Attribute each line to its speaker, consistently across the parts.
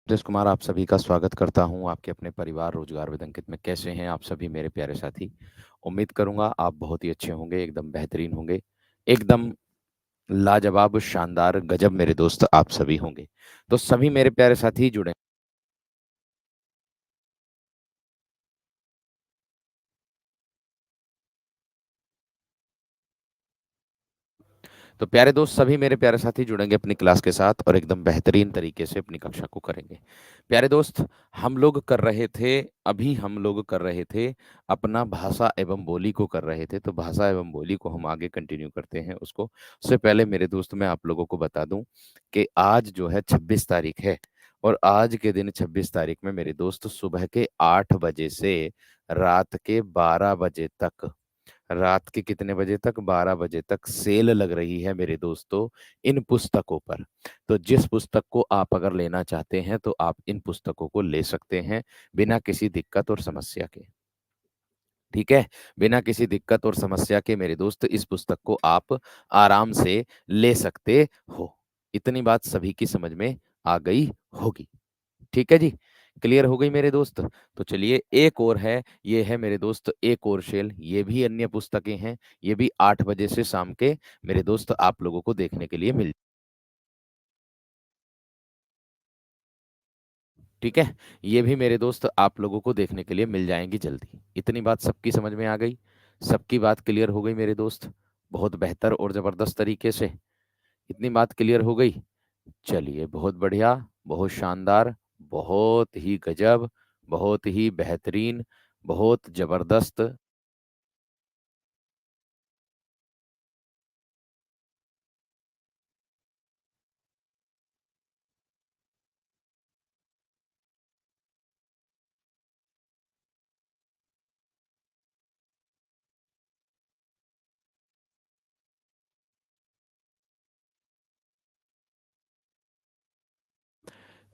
Speaker 1: राजेश कुमार आप सभी का स्वागत करता हूँ आपके अपने परिवार रोजगार विद अंकित में। कैसे हैं आप सभी मेरे प्यारे साथी? उम्मीद करूंगा आप बहुत ही अच्छे होंगे, एकदम बेहतरीन होंगे, एकदम लाजवाब, शानदार, गजब मेरे दोस्त आप सभी होंगे। तो सभी मेरे प्यारे साथी जुड़े। तो प्यारे दोस्त सभी मेरे प्यारे साथी जुड़ेंगे अपनी क्लास के साथ और एकदम बेहतरीन तरीके से अपनी कक्षा को करेंगे। प्यारे दोस्त, हम लोग कर रहे थे अभी हम लोग कर रहे थे अपना भाषा एवं बोली को कर रहे थे। तो भाषा एवं बोली को हम आगे कंटिन्यू करते हैं उसको। उससे पहले मेरे दोस्त मैं आप लोगों को बता दूं कि आज जो है 26 तारीख है। और आज के दिन 26 तारीख में मेरे दोस्त सुबह के 8 बजे से रात के 12 बजे तक, रात के कितने बजे तक, 12 बजे तक सेल लग रही है मेरे दोस्तों इन पुस्तकों पर। तो जिस पुस्तक को आप अगर लेना चाहते हैं तो आप इन पुस्तकों को ले सकते हैं बिना किसी दिक्कत और समस्या के। ठीक है, बिना किसी दिक्कत और समस्या के मेरे दोस्त इस पुस्तक को आप आराम से ले सकते हो। इतनी बात सभी की समझ में आ गई होगी। ठीक है जी, क्लियर हो गई मेरे दोस्त। तो चलिए एक और है, ये है मेरे दोस्त एक और शेल, ये भी अन्य पुस्तकें हैं। ये भी 8 बजे से शाम के मेरे दोस्त आप लोगों को देखने के लिए मिल। ठीक है, ये भी मेरे दोस्त आप लोगों को देखने के लिए मिल जाएंगी जल्दी। इतनी बात सबकी समझ में आ गई, सबकी बात क्लियर हो गई मेरे दोस्त, बहुत बेहतर और जबरदस्त तरीके से। इतनी बात क्लियर हो गई। चलिए बहुत बढ़िया, बहुत शानदार, बहुत ही गजब, बहुत ही बेहतरीन, बहुत जबरदस्त।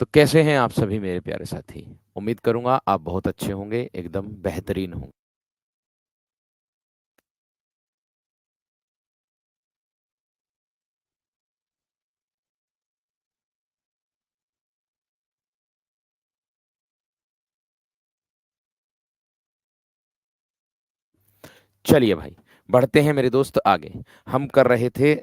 Speaker 1: तो कैसे हैं आप सभी मेरे प्यारे साथी? उम्मीद करूंगा आप बहुत अच्छे होंगे, एकदम बेहतरीन होंगे। चलिए भाई, बढ़ते हैं मेरे दोस्त आगे। हम कर रहे थे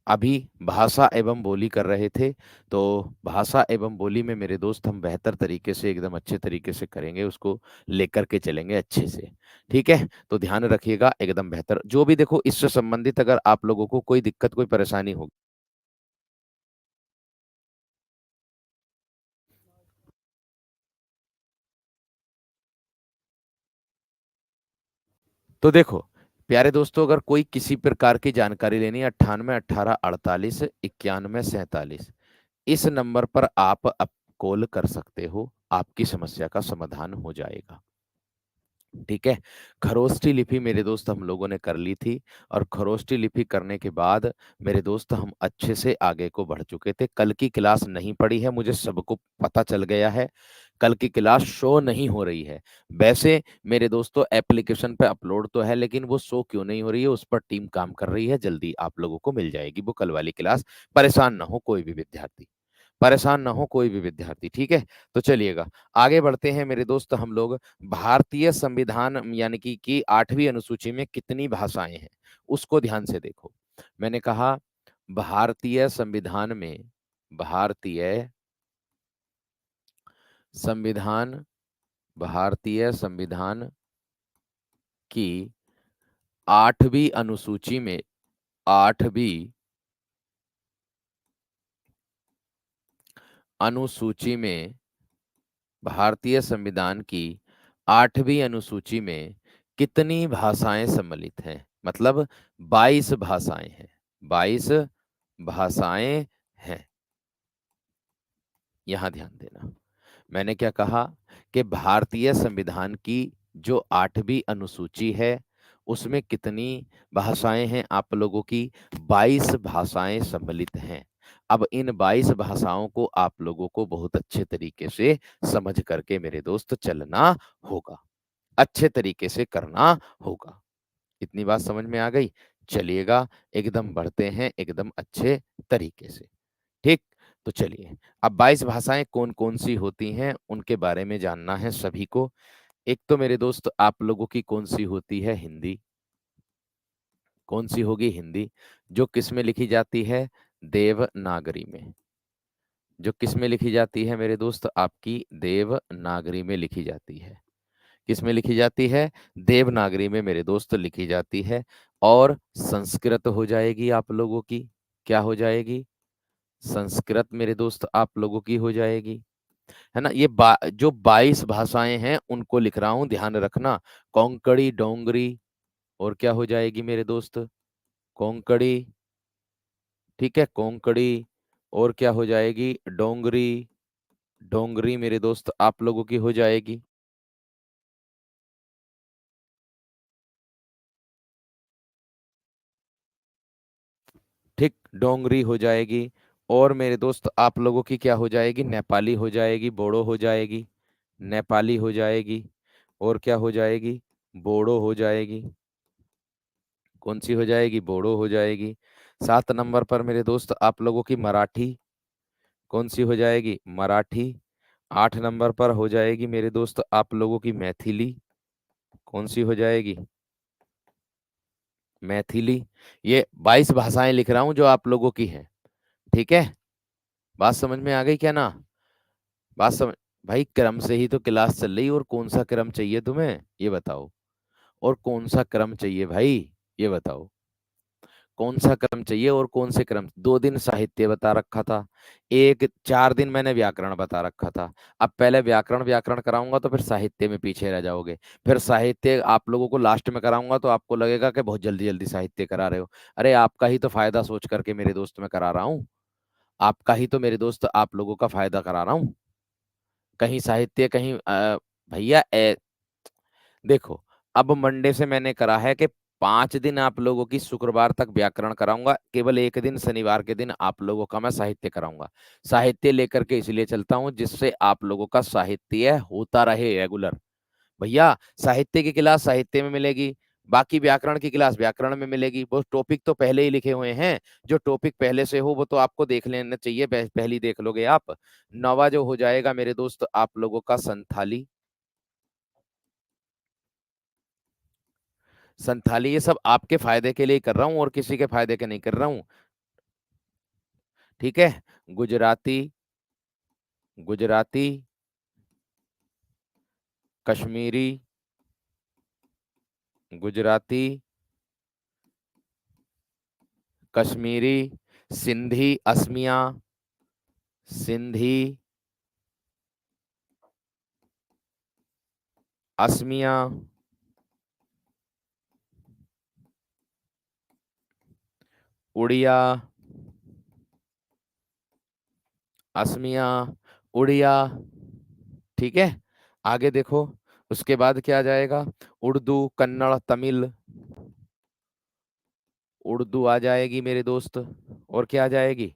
Speaker 1: अभी भाषा एवं बोली कर रहे थे। तो भाषा एवं बोली में मेरे दोस्त हम बेहतर तरीके से, एकदम अच्छे तरीके से करेंगे, उसको लेकर के चलेंगे अच्छे से। ठीक है, तो ध्यान रखिएगा, एकदम बेहतर जो भी देखो इससे संबंधित अगर आप लोगों को कोई दिक्कत कोई परेशानी होगी तो देखो प्यारे दोस्तों, अगर कोई किसी प्रकार की जानकारी लेनी है, 98 18 48 91 47, इस नंबर पर आप कॉल कर सकते हो, आपकी समस्या का समाधान हो जाएगा। ठीक है, खरोष्ठी लिपि मेरे दोस्त हम लोगों ने कर ली थी। और खरोष्ठी लिपि करने के बाद मेरे दोस्त हम अच्छे से आगे को बढ़ चुके थे। कल की क्लास नहीं पड़ी है, मुझे सबको पता चल गया है। कल की क्लास शो नहीं हो रही है। वैसे मेरे दोस्तों एप्लीकेशन पे अपलोड तो है, लेकिन वो शो क्यों नहीं हो रही है उस पर टीम काम कर रही है। जल्दी आप लोगों को मिल जाएगी वो कल वाली क्लास। परेशान ना हो कोई भी विद्यार्थी, परेशान ना हो कोई भी विद्यार्थी। ठीक है, तो चलिएगा आगे बढ़ते हैं मेरे दोस्त। हम लोग भारतीय संविधान यानी कि 8वीं अनुसूची में कितनी भाषाएं हैं उसको ध्यान से देखो। मैंने कहा भारतीय संविधान में, भारतीय संविधान, भारतीय संविधान की 8वीं अनुसूची में, 8वीं अनुसूची में, भारतीय संविधान की 8वीं अनुसूची में कितनी भाषाएं सम्मिलित हैं? मतलब 22 भाषाएं हैं, 22 भाषाएं हैं। यहां ध्यान देना, मैंने क्या कहा कि भारतीय संविधान की जो 8वीं अनुसूची है उसमें कितनी भाषाएं हैं आप लोगों की? 22 भाषाएं सम्मिलित हैं। अब इन 22 भाषाओं को आप लोगों को बहुत अच्छे तरीके से समझ करके मेरे दोस्त चलना होगा, अच्छे तरीके से करना होगा। इतनी बात समझ में आ गई? चलिएगा एकदम बढ़ते हैं एकदम अच्छे तरीके से। ठीक, तो चलिए, अब 22 भाषाएं कौन कौन सी होती हैं उनके बारे में जानना है सभी को। एक तो मेरे दोस्त आप लोगों की कौन सी होती है, हिंदी। कौन सी होगी, हिंदी। जो किस में लिखी जाती है, देवनागरी में। जो किस में लिखी जाती है मेरे दोस्त, आपकी देवनागरी में लिखी जाती है। किस में लिखी जाती है, देवनागरी में मेरे दोस्त लिखी जाती है। और संस्कृत हो जाएगी आप लोगों की, क्या हो जाएगी, संस्कृत मेरे दोस्त आप लोगों की हो जाएगी, है ना। जो 22 भाषाएं हैं उनको लिख रहा हूं, ध्यान रखना। कोंकणी, डोंगरी, और क्या हो जाएगी मेरे दोस्त, कोंकणी, ठीक है, कोंकणी, और क्या हो जाएगी, डोंगरी। डोंगरी मेरे दोस्त आप लोगों की हो जाएगी। ठीक, डोंगरी हो जाएगी। और मेरे दोस्त आप लोगों की क्या हो जाएगी, नेपाली हो जाएगी, बोडो हो जाएगी, नेपाली हो जाएगी। और क्या हो जाएगी, बोडो हो जाएगी। कौन सी हो जाएगी, बोडो हो जाएगी। 7 नंबर पर मेरे दोस्त आप लोगों की मराठी, कौन सी हो जाएगी, मराठी। 8 नंबर पर हो जाएगी मेरे दोस्त आप लोगों की मैथिली, कौन सी हो जाएगी, मैथिली। ये 22 भाषाएं लिख रहा हूं जो आप लोगों की हैं, ठीक है। बात समझ में आ गई क्या ना, बात समझ, भाई क्रम से ही तो क्लास चल रही, और कौन सा क्रम चाहिए तुम्हें ये बताओ, और कौन सा क्रम चाहिए भाई ये बताओ, कौन सा क्रम चाहिए, और कौन से क्रम। 2 दिन साहित्य बता रखा था, 4 दिन मैंने व्याकरण बता रखा था। अब पहले व्याकरण व्याकरण कराऊंगा तो फिर साहित्य में पीछे रह जाओगे। फिर साहित्य आप लोगों को लास्ट में कराऊंगा तो आपको लगेगा कि बहुत जल्दी जल्दी साहित्य करा रहे हो। अरे आपका ही तो फायदा सोच करके मेरे दोस्त मैं करा रहा हूँ, आपका ही तो मेरे दोस्त आप लोगों का फायदा करा रहा हूँ। कहीं साहित्य, कहीं भैया देखो, अब मंडे से मैंने करा है कि 5 दिन आप लोगों की शुक्रवार तक व्याकरण कराऊंगा, केवल एक दिन शनिवार के दिन आप लोगों का मैं साहित्य कराऊंगा। साहित्य लेकर के इसलिए चलता हूं जिससे आप लोगों का साहित्य होता रहे रेगुलर। भैया साहित्य की क्लास साहित्य में मिलेगी, बाकी व्याकरण की क्लास व्याकरण में मिलेगी। वो टॉपिक तो पहले ही लिखे हुए हैं, जो टॉपिक पहले से हो वो तो आपको देख लेना चाहिए, पहली देख लोगे आप। नवा जो हो जाएगा मेरे दोस्त आप लोगों का संथाली। संथाली ये सब आपके फायदे के लिए कर रहा हूं और किसी के फायदे के नहीं कर रहा हूं, ठीक है। गुजराती, गुजराती, कश्मीरी, गुजराती, कश्मीरी, सिंधी, असमिया, सिंधी, असमिया, उड़िया, असमिया, उड़िया, ठीक है। आगे देखो, उसके बाद क्या आ जाएगा, उर्दू, कन्नड़, तमिल। उर्दू आ जाएगी मेरे दोस्त, और क्या आ जाएगी,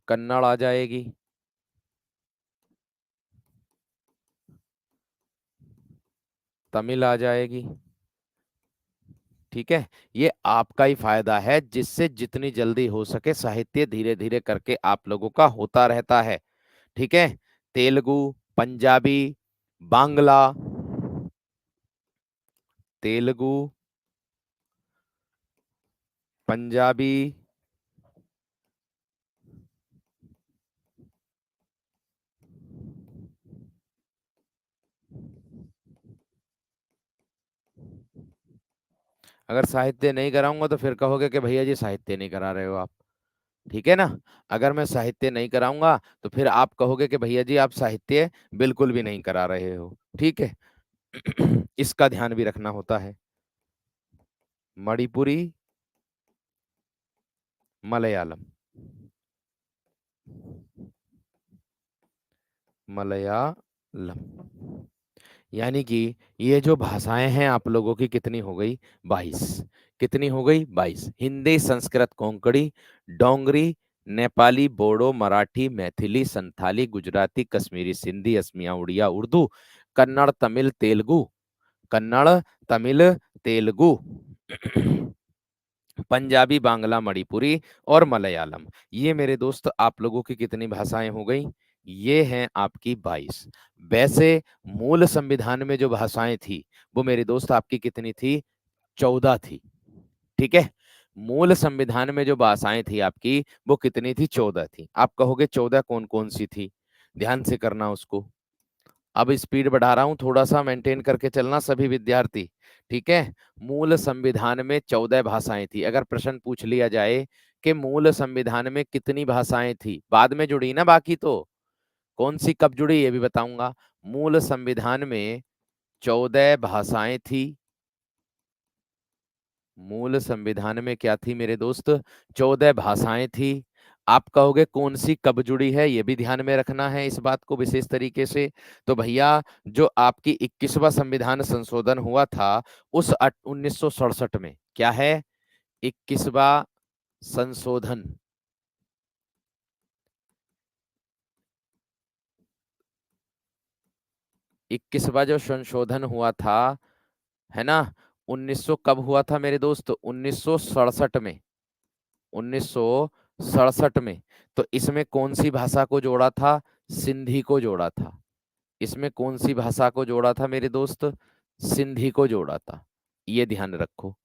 Speaker 1: कन्नड़ आ जाएगी, तमिल आ जाएगी, ठीक है। ये आपका ही फायदा है, जिससे जितनी जल्दी हो सके साहित्य धीरे धीरे करके आप लोगों का होता रहता है, ठीक है। तेलुगु, पंजाबी, बांग्ला, तेलुगु, पंजाबी, अगर साहित्य नहीं कराऊंगा तो फिर कहोगे कि भैया जी साहित्य नहीं करा रहे हो आप, ठीक है ना। अगर मैं साहित्य नहीं कराऊंगा तो फिर आप कहोगे कि भैया जी आप साहित्य बिल्कुल भी नहीं करा रहे हो, ठीक है। इसका ध्यान भी रखना होता है। मणिपुरी, मलयालम, मलयालम, यानी कि ये जो भाषाएं हैं आप लोगों की कितनी हो गई, 22। कितनी हो गई, 22। हिंदी, संस्कृत, कोंकणी, डोंगरी, नेपाली, बोडो, मराठी, मैथिली, संथाली, गुजराती, कश्मीरी, सिंधी, असमिया, उड़िया, उर्दू, कन्नड़, तमिल, तेलुगु, कन्नड़, तमिल, तेलुगु, पंजाबी, बांग्ला, मणिपुरी और मलयालम। ये मेरे दोस्त आप लोगों की कितनी भाषाएं हो गई? ये हैं आपकी 22। वैसे मूल संविधान में जो भाषाएं थी वो मेरे दोस्त आपकी कितनी थी? 14 थी। ठीक है, मूल संविधान में जो भाषाएं थी आपकी वो कितनी थी? 14 थी। आप कहोगे 14 कौन कौन सी थी? ध्यान से करना उसको। अब स्पीड बढ़ा रहा हूं, थोड़ा सा मेंटेन करके चलना सभी विद्यार्थी। ठीक है, मूल संविधान में 14 भाषाएं थी। अगर प्रश्न पूछ लिया जाए कि मूल संविधान में कितनी भाषाएं थी, बाद में जुड़ी ना, बाकी तो कौन सी कब जुड़ी ये भी बताऊंगा। मूल संविधान में 14 भाषाएं थी। मूल संविधान में क्या थी मेरे दोस्त? 14 भाषाएं थी। आप कहोगे कौन सी कब जुड़ी है, ये भी ध्यान में रखना है इस बात को विशेष तरीके से। तो भैया, जो आपकी 21वां संविधान संशोधन हुआ था उस 1967 में, क्या है? 21वां संशोधन। 21वां जो संशोधन हुआ था, है ना, 1900 कब हुआ था मेरे दोस्त? 1967 में। 1967 में। तो इसमें कौन सी भाषा को जोड़ा था? सिंधी को जोड़ा था। इसमें कौन सी भाषा को जोड़ा था मेरे दोस्त? सिंधी को जोड़ा था। ये ध्यान रखो,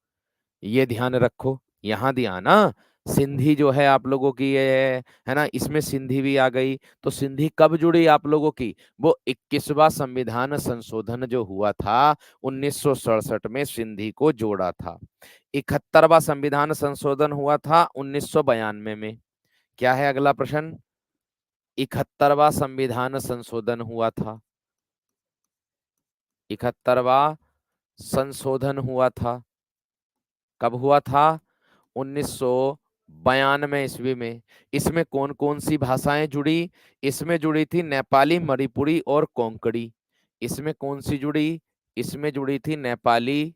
Speaker 1: ये ध्यान रखो, यहाँ ध्यान ना। सिंधी जो है आप लोगों की, ये है ना, इसमें सिंधी भी आ गई। तो सिंधी कब जुड़ी आप लोगों की? वो 21वां संविधान संशोधन जो हुआ था 1967 में सिंधी को जोड़ा था। 71वां संविधान संशोधन हुआ था 1992 में। क्या है अगला प्रश्न? 71वां संविधान संशोधन हुआ था। 71वां संशोधन हुआ था, कब हुआ था? 1992 ईस्वी में। इसमें कौन कौन सी भाषाएं जुड़ी? इसमें जुड़ी थी नेपाली, मणिपुरी और कोंकणी। इसमें कौन सी जुड़ी? इसमें जुड़ी थी नेपाली,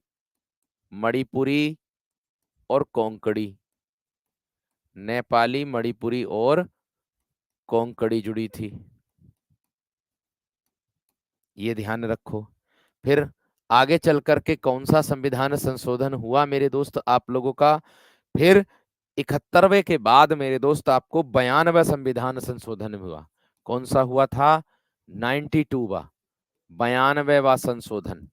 Speaker 1: मणिपुरी और कोंकणी। नेपाली, मणिपुरी और कोंकणी जुड़ी थी। ये ध्यान रखो। फिर आगे चल करके कौन सा संविधान संशोधन हुआ मेरे दोस्त आप लोगों का? फिर 71वें के बाद मेरे दोस्त आपको 92वां संविधान संशोधन हुआ। कौन सा हुआ था? 92वां, 92वां संशोधन।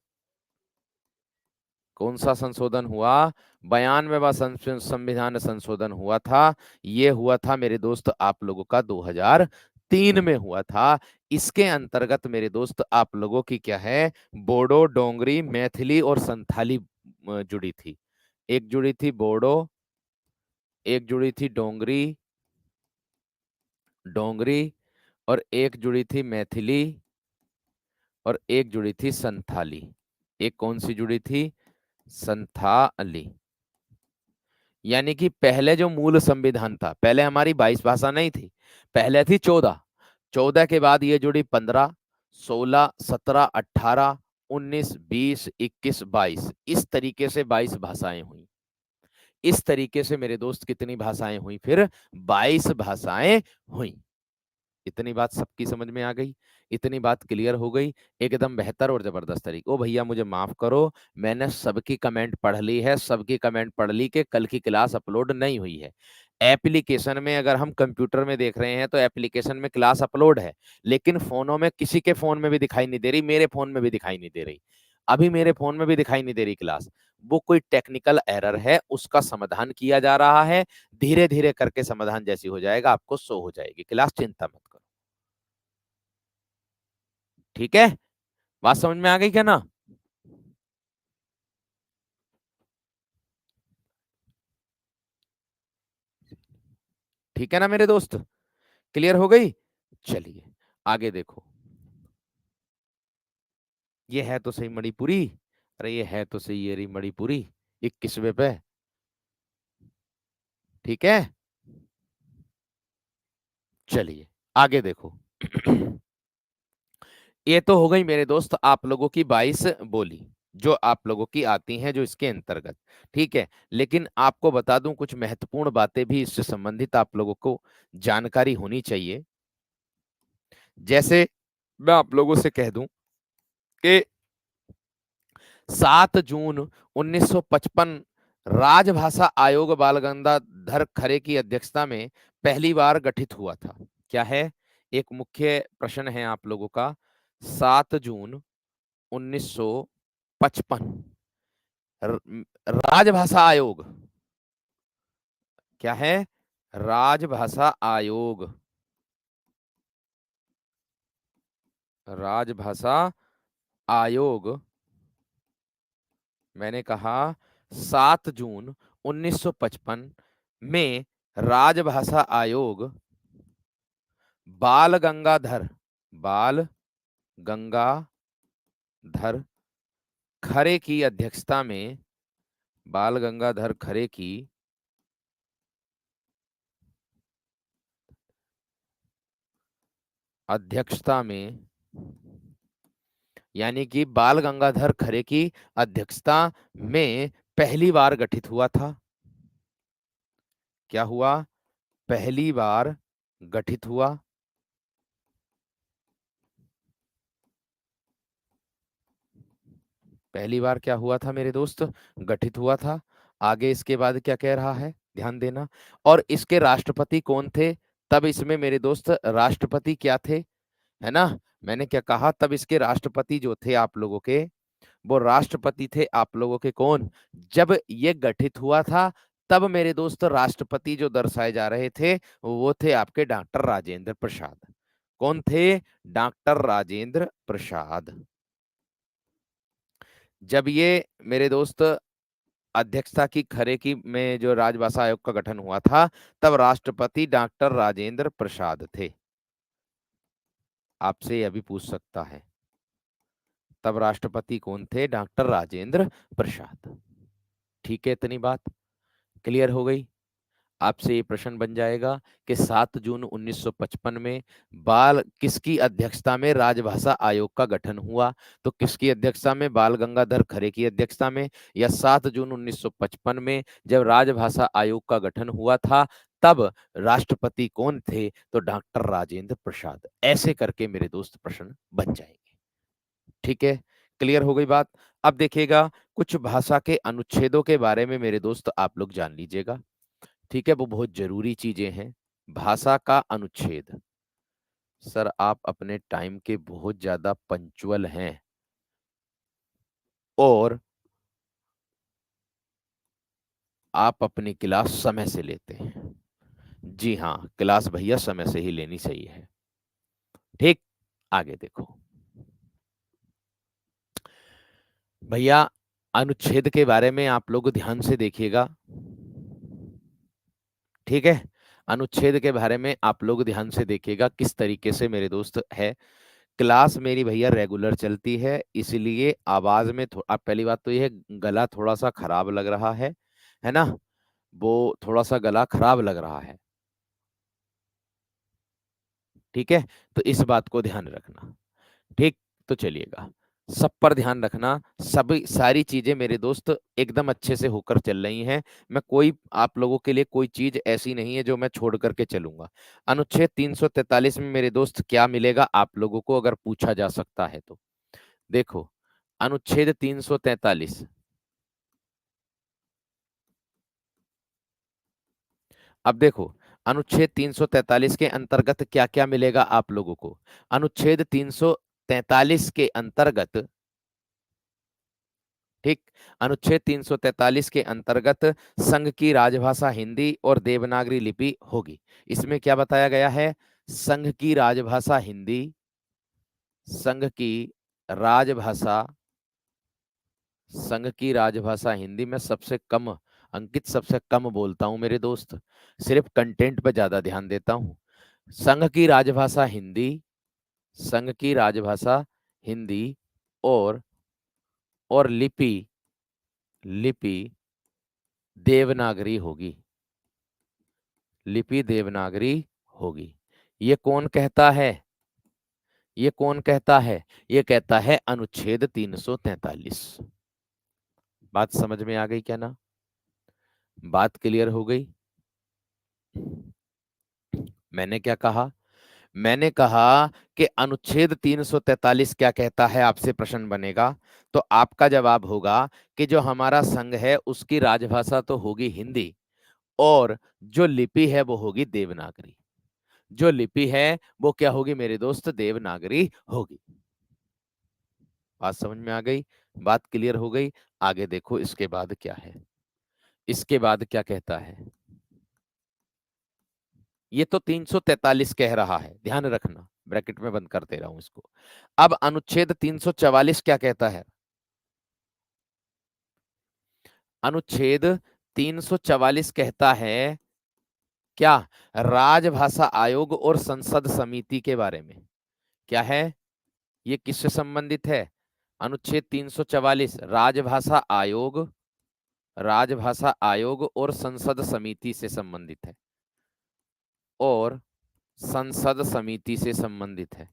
Speaker 1: कौन सा संशोधन हुआ? 92वां संविधान संशोधन हुआ था। ये हुआ था मेरे दोस्त आप लोगों का 2003 में हुआ था। इसके अंतर्गत मेरे दोस्त आप लोगों की क्या है? बोडो, डोंगरी, मैथिली और संथाली जुड़ी थी। एक जुड़ी थी बोडो, एक जुड़ी थी डोंगरी, डोंगरी, और एक जुड़ी थी मैथिली, और एक जुड़ी थी संथाली। एक कौन सी जुड़ी थी? संथाली। यानी कि पहले जो मूल संविधान था, पहले हमारी 22 भाषा नहीं थी, पहले थी 14। 14 के बाद ये जुड़ी 15, 16, 17, 18, 19, 20, 21, 22। इस तरीके से 22 भाषाएं हुई। इस तरीके से मेरे दोस्त कितनी भाषाएं हुई फिर? 22 भाषाएं हुई। इतनी बात सबकी समझ में आ गई? इतनी बात क्लियर हो गई? एकदम बेहतर और जबरदस्त तरीके। ओ भैया मुझे माफ करो, मैंने सबकी कमेंट पढ़ ली है, सबकी कमेंट पढ़ ली कि कल की क्लास अपलोड नहीं हुई है। एप्लीकेशन में अगर हम कंप्यूटर में देख रहे हैं तो एप्लीकेशन में क्लास अपलोड है, लेकिन फोनों में, किसी के फोन में भी दिखाई नहीं दे रही, मेरे फोन में भी दिखाई नहीं दे रही। अभी मेरे फोन में भी दिखाई नहीं दे रही क्लास। वो कोई टेक्निकल एरर है, उसका समाधान किया जा रहा है। धीरे धीरे करके समाधान जैसी हो जाएगा आपको शो हो जाएगी क्लास, चिंता मत करो। ठीक है, बात समझ में आ गई क्या ना? ठीक है ना मेरे दोस्त? क्लियर हो गई? चलिए आगे देखो। ये है तो सही मणिपुरी। अरे ये है तो सही, ये रही मणिपुरी 21वें पे। ठीक है, चलिए आगे देखो। ये तो हो गई मेरे दोस्त आप लोगों की 22 बोली, जो आप लोगों की आती हैं जो इसके अंतर्गत। ठीक है, लेकिन आपको बता दूं कुछ महत्वपूर्ण बातें भी इससे संबंधित आप लोगों को जानकारी होनी चाहिए। जैसे मैं आप लोगों से कह दूं कि 7 जून 1955 राजभाषा आयोग बाल गंगाधर खरे की अध्यक्षता में पहली बार गठित हुआ था? क्या है? एक मुख्य प्रश्न है आप लोगों का। 7 जून 1955। राजभाषा आयोग क्या है? राजभाषा आयोग। राजभाषा आयोग, मैंने कहा 7 जून 1955 में राजभाषा आयोग बाल गंगाधर, बाल गंगाधर खरे की अध्यक्षता में, बाल गंगाधर खरे की अध्यक्षता में, यानी कि बाल गंगाधर खरे की अध्यक्षता में पहली बार गठित हुआ था। क्या हुआ? पहली बार गठित हुआ। पहली बार क्या हुआ था मेरे दोस्त? गठित हुआ था। आगे इसके बाद क्या कह रहा है, ध्यान देना। और इसके राष्ट्रपति कौन थे? तब इसमें मेरे दोस्त राष्ट्रपति क्या थे, है ना? मैंने क्या कहा, तब इसके राष्ट्रपति जो थे आप लोगों के, वो राष्ट्रपति थे आप लोगों के कौन? जब ये गठित हुआ था तब मेरे दोस्त राष्ट्रपति जो दर्शाए जा रहे थे वो थे आपके डॉक्टर राजेंद्र प्रसाद। कौन थे? डॉक्टर राजेंद्र प्रसाद। जब ये मेरे दोस्त अध्यक्षता की खरे की में जो राजभाषा आयोग का गठन हुआ था तब राष्ट्रपति डॉक्टर राजेंद्र प्रसाद थे। आपसे यह भी पूछ सकता है, तब राष्ट्रपति कौन थे? डॉक्टर राजेंद्र प्रसाद। ठीक है, इतनी बात क्लियर हो गई। आपसे ये प्रश्न बन जाएगा कि 7 जून 1955 में बाल किसकी अध्यक्षता में राजभाषा आयोग का गठन हुआ? तो किसकी अध्यक्षता में? बाल गंगाधर खरे की अध्यक्षता में। या 7 जून 1955 में जब राजभाषा आयोग का गठन हुआ था तब राष्ट्रपति कौन थे? तो डॉक्टर राजेंद्र प्रसाद। ऐसे करके मेरे दोस्त प्रश्न बन जाएंगे। ठीक है, क्लियर हो गई बात। अब देखिएगा, कुछ भाषा के अनुच्छेदों के बारे में मेरे दोस्त आप लोग जान लीजिएगा। ठीक है, वो बहुत जरूरी चीजें हैं। भाषा का अनुच्छेद। सर आप अपने टाइम के बहुत ज्यादा पंक्चुअल हैं और आप अपनी क्लास समय से लेते हैं। जी हाँ, क्लास भैया समय से ही लेनी सही है। ठीक, आगे देखो भैया, अनुच्छेद के बारे में आप लोग ध्यान से देखिएगा। ठीक है, अनुच्छेद के बारे में आप लोग ध्यान से देखिएगा किस तरीके से मेरे दोस्त है। क्लास मेरी भैया रेगुलर चलती है, इसलिए आवाज में अब पहली बात तो यह है, गला थोड़ा सा खराब लग रहा है ना? वो थोड़ा सा गला खराब लग रहा है। ठीक है, तो इस बात को ध्यान रखना। ठीक, तो चलिएगा, सब पर ध्यान रखना। सभी सारी चीजें मेरे दोस्त एकदम अच्छे से होकर चल रही हैं। मैं कोई आप लोगों के लिए कोई चीज ऐसी नहीं है जो मैं छोड़ करके चलूंगा। अनुच्छेद 343 में मेरे दोस्त क्या मिलेगा आप लोगों को, अगर पूछा जा सकता है तो? देखो, अनुच्छेद 343। अब देखो, अनुच्छेद 343 के अंतर्गत क्या क्या मिलेगा आप लोगों को? अनुच्छेद 343 के अंतर्गत, ठीक, अनुच्छेद 343 के अंतर्गत संघ की राजभाषा हिंदी और देवनागरी लिपि होगी। इसमें क्या बताया गया है? संघ की राजभाषा हिंदी, संघ की राजभाषा, संघ की राजभाषा हिंदी में सबसे कम अंकित, सबसे कम बोलता हूं मेरे दोस्त, सिर्फ कंटेंट पे ज्यादा ध्यान देता हूं। संघ की राजभाषा हिंदी, संघ की राजभाषा हिंदी और लिपि, लिपि देवनागरी होगी, लिपि देवनागरी होगी। ये कौन कहता है? ये कौन कहता है? ये कहता है अनुच्छेद 343। बात समझ में आ गई क्या ना? बात क्लियर हो गई? मैंने क्या कहा? मैंने कहा कि अनुच्छेद 343 क्या कहता है, आपसे प्रश्न बनेगा। तो आपका जवाब होगा कि जो हमारा संघ है उसकी राजभाषा तो होगी हिंदी, और जो लिपि है वो होगी देवनागरी। जो लिपि है वो क्या होगी मेरे दोस्त, देवनागरी होगी। बात समझ में आ गई, बात क्लियर हो गई। आगे देखो इसके बाद क्या है, इसके बाद क्या कहता है। ये तो 343 कह रहा है, ध्यान रखना, ब्रैकेट में बंद कर दे रहा हूं इसको। अब अनुच्छेद 344 क्या कहता है। अनुच्छेद 344 कहता है क्या, राजभाषा आयोग और संसद समिति के बारे में। क्या है, ये किससे संबंधित है। अनुच्छेद 344 राजभाषा आयोग, राजभाषा आयोग और संसद समिति से संबंधित है, और संसद समिति से संबंधित है।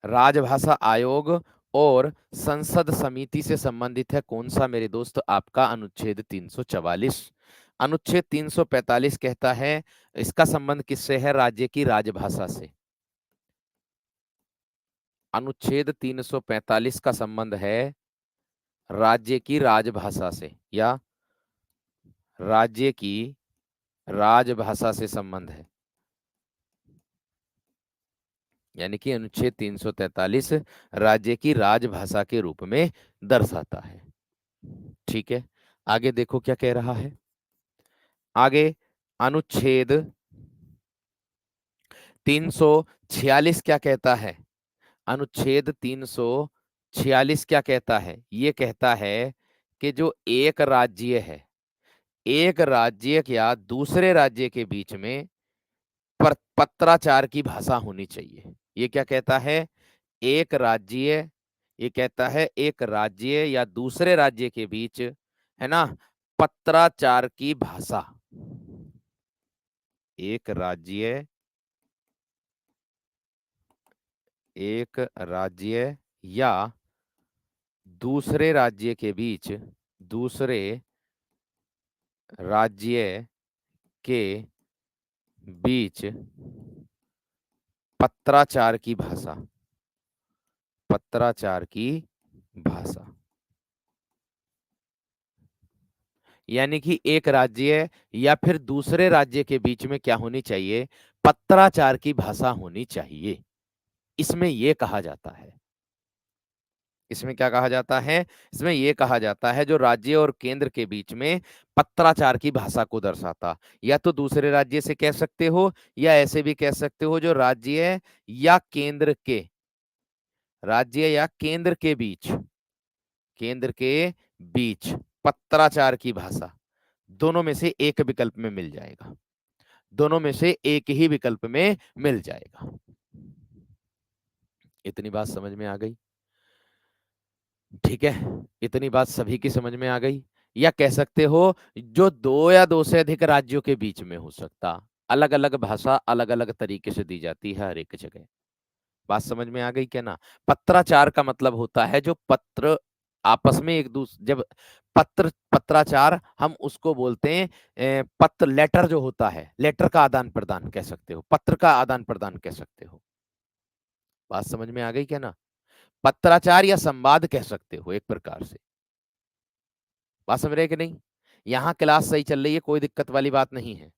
Speaker 1: राजभाषा आयोग और संसद समिति से संबंधित है कौन सा मेरे दोस्त, आपका अनुच्छेद 344। अनुच्छेद 345 कहता है इसका संबंध किससे है, राज्य की राजभाषा से। अनुच्छेद 345 का संबंध है राज्य की राजभाषा से, या राज्य की राजभाषा से संबंध है। यानी कि अनुच्छेद 343 राज्य की राजभाषा के रूप में दर्शाता है। ठीक है, आगे देखो क्या कह रहा है। आगे अनुच्छेद 346 क्या कहता है। अनुच्छेद 346 क्या कहता है, ये कहता है कि जो एक राज्य है, एक राज्य या दूसरे राज्य के बीच में पत्राचार की भाषा होनी चाहिए। ये क्या कहता है, एक राज्य, ये कहता है एक राज्य या दूसरे राज्य के बीच, है ना, पत्राचार की भाषा। एक राज्य, एक राज्य या दूसरे राज्य के बीच, दूसरे राज्य के बीच पत्राचार की भाषा, पत्राचार की भाषा। यानी कि एक राज्य या फिर दूसरे राज्य के बीच में क्या होनी चाहिए, पत्राचार की भाषा होनी चाहिए। इसमें यह कहा जाता है, इसमें क्या कहा जाता है, इसमें यह कहा जाता है जो राज्य और केंद्र के बीच में पत्राचार की भाषा को दर्शाता। या तो दूसरे राज्य से कह सकते हो, या ऐसे भी कह सकते हो जो राज्य या केंद्र के, राज्य या केंद्र के बीच, केंद्र के बीच पत्राचार की भाषा, दोनों में से एक विकल्प में मिल जाएगा, दोनों में से एक ही विकल्प में मिल जाएगा। इतनी बात समझ में आ गई, ठीक है, इतनी बात सभी की समझ में आ गई। या कह सकते हो जो दो या दो से अधिक राज्यों के बीच में हो सकता, अलग अलग भाषा अलग अलग तरीके से दी जाती है हर एक जगह। बात समझ में आ गई क्या ना। पत्राचार का मतलब होता है जो पत्र आपस में एक दूसरे, जब पत्र, पत्राचार हम उसको बोलते हैं, पत्र, लेटर जो होता है, लेटर का आदान प्रदान कह सकते हो, पत्र का आदान प्रदान कह सकते हो। बात समझ में आ गई क्या ना। पत्राचार या संवाद कह सकते हो एक प्रकार से। बात समझ रहे कि नहीं, यहाँ क्लास सही चल रही है, कोई दिक्कत वाली बात नहीं है।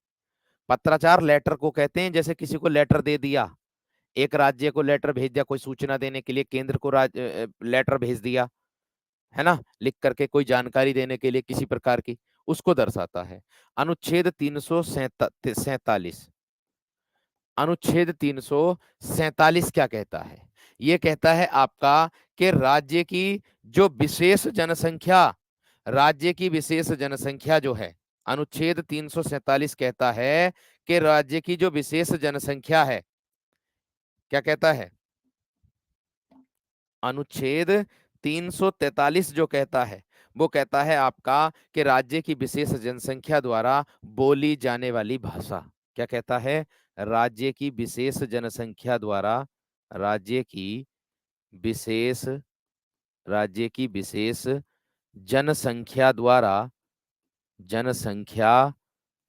Speaker 1: पत्राचार लेटर को कहते हैं, जैसे किसी को लेटर दे दिया, एक राज्य को लेटर भेज दिया कोई सूचना देने के लिए, केंद्र को लेटर भेज दिया, है ना, लिख करके कोई जानकारी देने के लिए किसी प्रकार की, उसको दर्शाता है। अनुच्छेद 347, अनुच्छेद 347 क्या कहता है, ये कहता है आपका कि राज्य की जो विशेष जनसंख्या, राज्य की विशेष जनसंख्या जो है, अनुच्छेद 347 कहता है कि राज्य की जो विशेष जनसंख्या है, क्या कहता है, अनुच्छेद 343 जो कहता है वो कहता है आपका कि राज्य की विशेष जनसंख्या द्वारा बोली जाने वाली भाषा, क्या कहता है, राज्य की विशेष जनसंख्या द्वारा, राज्य की विशेष, राज्य की विशेष जनसंख्या द्वारा जनसंख्या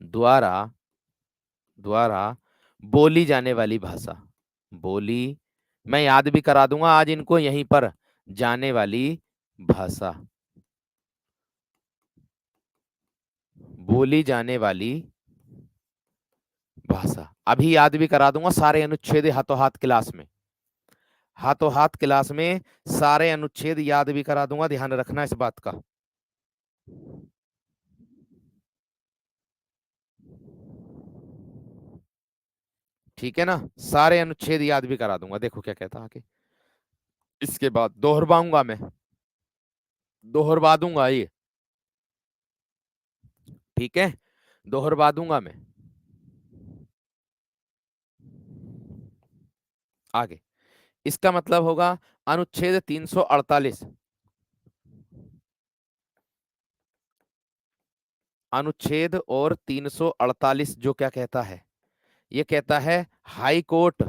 Speaker 1: द्वारा द्वारा बोली जाने वाली भाषा। बोली, मैं याद भी करा दूंगा आज इनको यहीं पर, जाने वाली भाषा, बोली जाने वाली भाषा। अभी याद भी करा दूंगा सारे अनुच्छेद हाथों हाथ क्लास में, हाथों हाथ क्लास में सारे अनुच्छेद याद भी करा दूंगा, ध्यान रखना इस बात का। ठीक है ना, सारे अनुच्छेद याद भी करा दूंगा, देखो क्या कहता आगे। इसके बाद दोहरवाऊंगा मैं, दोहरवा दूंगा ये, ठीक है, दोहरवा दूंगा मैं। आगे इसका मतलब होगा अनुच्छेद 348, अनुच्छेद और 348 जो क्या कहता है, ये कहता है हाई कोर्ट,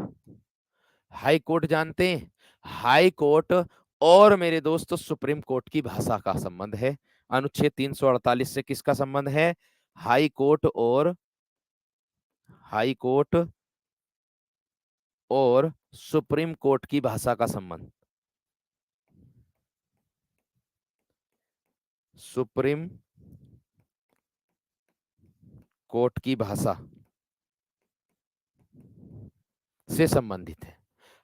Speaker 1: हाई कोर्ट जानते हैं, हाई कोर्ट और मेरे दोस्त सुप्रीम कोर्ट की भाषा का संबंध है। अनुच्छेद 348 से किसका संबंध है, हाई कोर्ट और, हाई कोर्ट और सुप्रीम कोर्ट की भाषा का संबंध, सुप्रीम कोर्ट की भाषा से संबंधित है।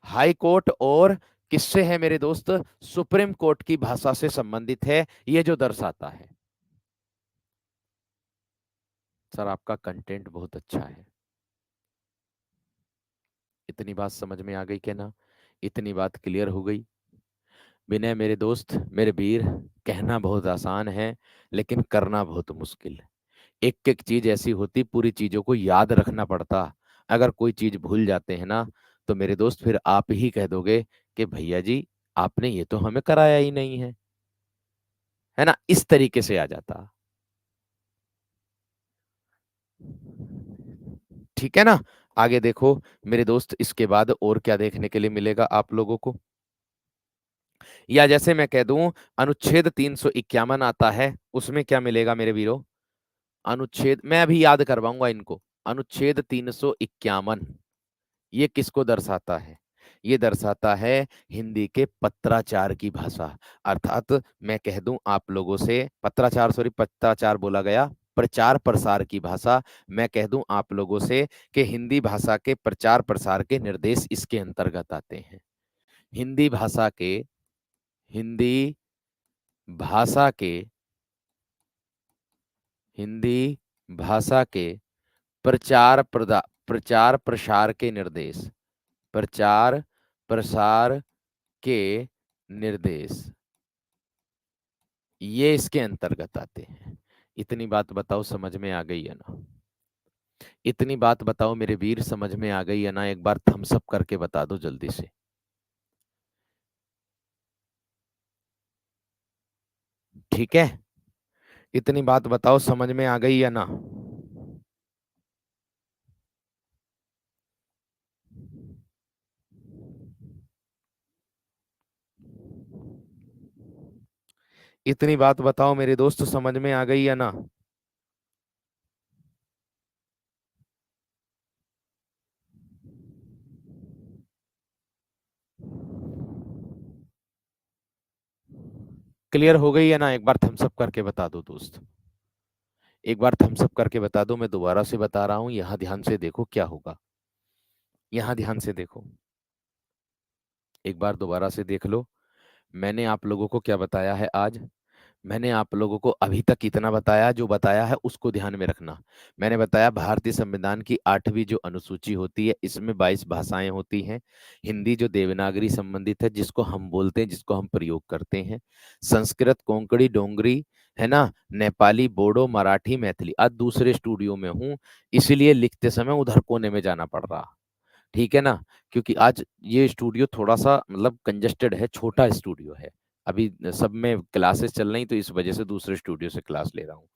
Speaker 1: हाई कोर्ट और किससे है मेरे दोस्त, सुप्रीम कोर्ट की भाषा से संबंधित है, ये जो दर्शाता है। सर आपका कंटेंट बहुत अच्छा है, इतनी बात समझ में आ गई क्या ना, इतनी बात क्लियर हो गई। विनय मेरे दोस्त मेरे वीर, कहना बहुत आसान है लेकिन करना बहुत मुश्किल है। एक एक चीज ऐसी होती, पूरी चीजों को याद रखना पड़ता। अगर कोई चीज भूल जाते हैं ना, तो मेरे दोस्त फिर आप ही कह दोगे कि भैया जी आपने ये तो हमें कराया ही नहीं है ना, इस तरीके से आ जाता। ठीक है ना, आगे देखो मेरे दोस्त, इसके बाद और क्या देखने के लिए मिलेगा आप लोगों को, या जैसे मैं कह दूं अनुच्छेद 351 आता है, उसमें क्या मिलेगा मेरे वीरों, अनुच्छेद मैं अभी याद करवाऊंगा इनको। अनुच्छेद 351 ये किसको दर्शाता है, ये दर्शाता है हिंदी के पत्राचार की भाषा। अर्थात मैं कह दूं आप लोगों से, पत्राचार सॉरी पत्राचार बोला गया, प्रचार प्रसार की भाषा। मैं कह दूं आप लोगों से कि हिंदी भाषा के प्रचार प्रसार के निर्देश इसके अंतर्गत आते हैं। हिंदी भाषा के, हिंदी भाषा के, हिंदी भाषा के प्रचार प्रसार के निर्देश, प्रचार प्रसार के निर्देश ये इसके अंतर्गत आते हैं। इतनी बात बताओ समझ में आ गई है ना, इतनी बात बताओ मेरे वीर समझ में आ गई है ना, एक बार थम्स अप करके बता दो जल्दी से। ठीक है, इतनी बात बताओ समझ में आ गई है ना। इतनी बात बताओ मेरे दोस्त समझ में आ गई है ना। क्लियर हो गई है ना, एक बार थम्स अप करके बता दो दोस्त, एक बार थम्स अप करके बता दो। मैं दोबारा से बता रहा हूं, यहां ध्यान से देखो क्या होगा, यहां ध्यान से देखो, एक बार दोबारा से देख लो। मैंने आप लोगों को क्या बताया है आज, मैंने आप लोगों को अभी तक इतना बताया, जो बताया है उसको ध्यान में रखना। मैंने बताया भारतीय संविधान की 8वीं जो अनुसूची होती है, इसमें 22 भाषाएं होती हैं। हिंदी जो देवनागरी संबंधित है, जिसको हम बोलते हैं, जिसको हम प्रयोग करते हैं। संस्कृत, कोंकणी, डोंगरी, है ना, नेपाली, बोडो, मराठी, मैथिली। आज दूसरे स्टूडियो में हूँ, इसलिए लिखते समय उधर कोने में जाना पड़ रहा, ठीक है ना, क्योंकि आज ये स्टूडियो थोड़ा सा मतलब कंजेस्टेड है, छोटा स्टूडियो है। अभी सब में क्लासेस चल रही, तो इस वजह से दूसरे स्टूडियो से क्लास ले रहा हूँ।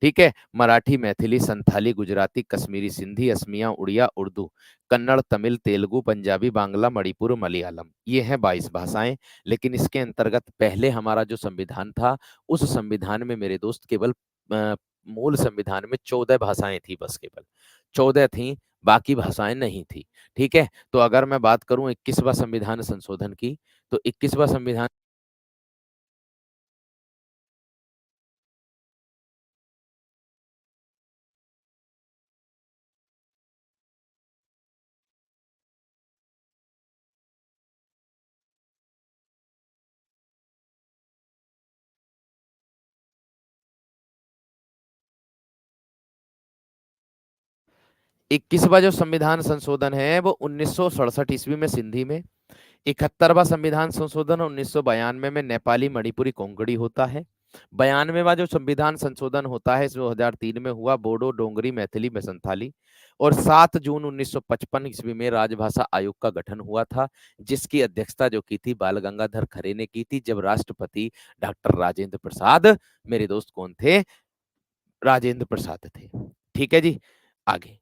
Speaker 1: ठीक है, मराठी, मैथिली, संथाली, गुजराती, कश्मीरी, सिंधी, असमिया, उड़िया, उर्दू, कन्नड़, तमिल, तेलुगु, पंजाबी, बांग्ला, मणिपुर, मलयालम, ये हैं 22 भाषाएं। लेकिन इसके अंतर्गत पहले हमारा जो संविधान था, उस संविधान में मेरे दोस्त केवल मूल संविधान में 14 भाषाएं थी बस केवल, 14 थी, बाकी भाषाएं नहीं थी। ठीक है, तो अगर मैं बात करूं 21वां संविधान संशोधन की, तो 21वां संविधान 21वां जो संविधान संशोधन है वो 1967 ईस्वी में सिंधी में, 71वां संविधान संशोधन 1992 में नेपाली मणिपुरी कोंकणी होता है। 92वां जो संविधान संशोधन होता है 2003 में हुआ बोडो डोंगरी मैथिली में संथाली। और 7 जून 1955 ईस्वी में राजभाषा आयोग का गठन हुआ था, जिसकी अध्यक्षता जो की थी बाल गंगाधर खरे ने की थी, जब राष्ट्रपति डॉक्टर राजेंद्र प्रसाद, मेरे दोस्त कौन थे, राजेंद्र प्रसाद थे। ठीक है जी, आगे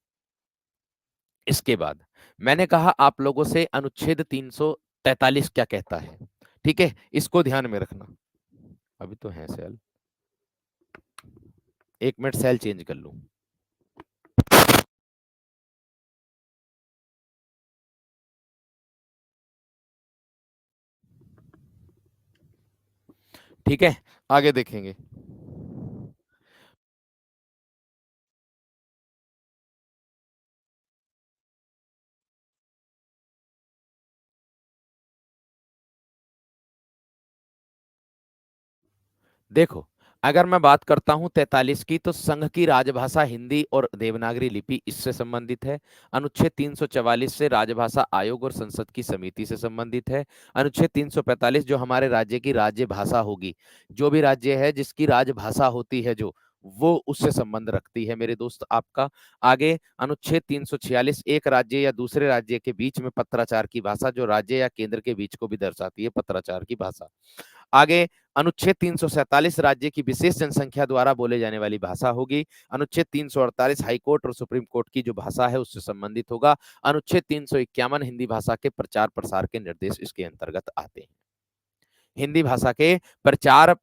Speaker 1: इसके बाद मैंने कहा आप लोगों से अनुच्छेद 343 क्या कहता है। ठीक है, इसको ध्यान में रखना। अभी तो है सेल, 1 मिनट सेल चेंज कर लूं। ठीक है, आगे देखेंगे। देखो, अगर मैं बात करता हूं 43 की, तो संघ की राजभाषा हिंदी और देवनागरी लिपि इससे संबंधित है। अनुच्छेद 344 से राजभाषा आयोग और संसद की समिति से संबंधित है। अनुच्छेद 345 जो हमारे राज्य की राज्य भाषा होगी, जो भी राज्य है जिसकी राजभाषा होती है जो, वो उससे संबंध रखती है मेरे दोस्त आपका। आगे अनुच्छेद 346 एक राज्य या दूसरे राज्य के बीच में पत्राचार की भाषा, जो राज्य या केंद्र के बीच को भी दर्शाती है पत्राचार की भाषा। आगे अनुच्छेद 347 राज्य की विशेष जनसंख्या द्वारा बोले जाने वाली भाषा होगी। अनुच्छेद 348 हाईकोर्ट और सुप्रीम कोर्ट की जो भाषा है उससे संबंधित होगा। अनुच्छेद 351 हिंदी भाषा के प्रचार प्रसार के निर्देश इसके अंतर्गत आते हैं। हिंदी भाषा के प्रचार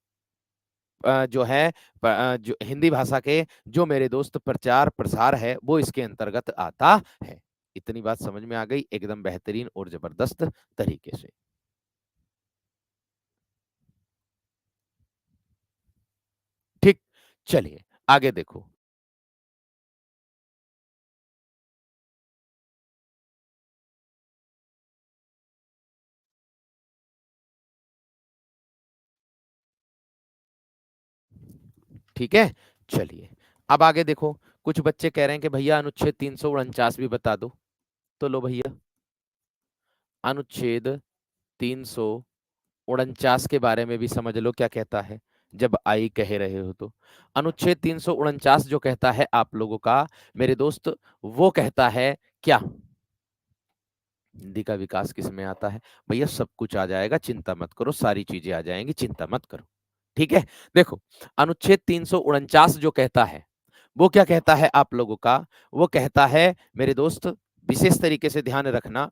Speaker 1: जो है जो हिंदी भाषा के जो मेरे दोस्त प्रचार प्रसार है वो इसके अंतर्गत आता है। इतनी बात समझ में आ गई एकदम बेहतरीन और जबरदस्त तरीके से। ठीक, चलिए आगे देखो। ठीक है, चलिए अब आगे देखो। कुछ बच्चे कह रहे हैं कि भैया अनुच्छेद 349 भी बता दो, तो लो भैया, अनुच्छेद 349 के बारे में भी समझ लो क्या कहता है, जब आई कह रहे हो तो। अनुच्छेद 349 जो कहता है आप लोगों का, मेरे दोस्त, वो कहता है क्या, हिंदी का विकास किस में आता है। भैया सब कुछ आ जाएगा, चिंता मत करो, सारी चीजें आ जाएंगी, चिंता मत करो। ठीक है, देखो अनुच्छेद 349 जो कहता है वो क्या कहता है आप लोगों का, वो कहता है मेरे दोस्त, विशेष तरीके से ध्यान रखना।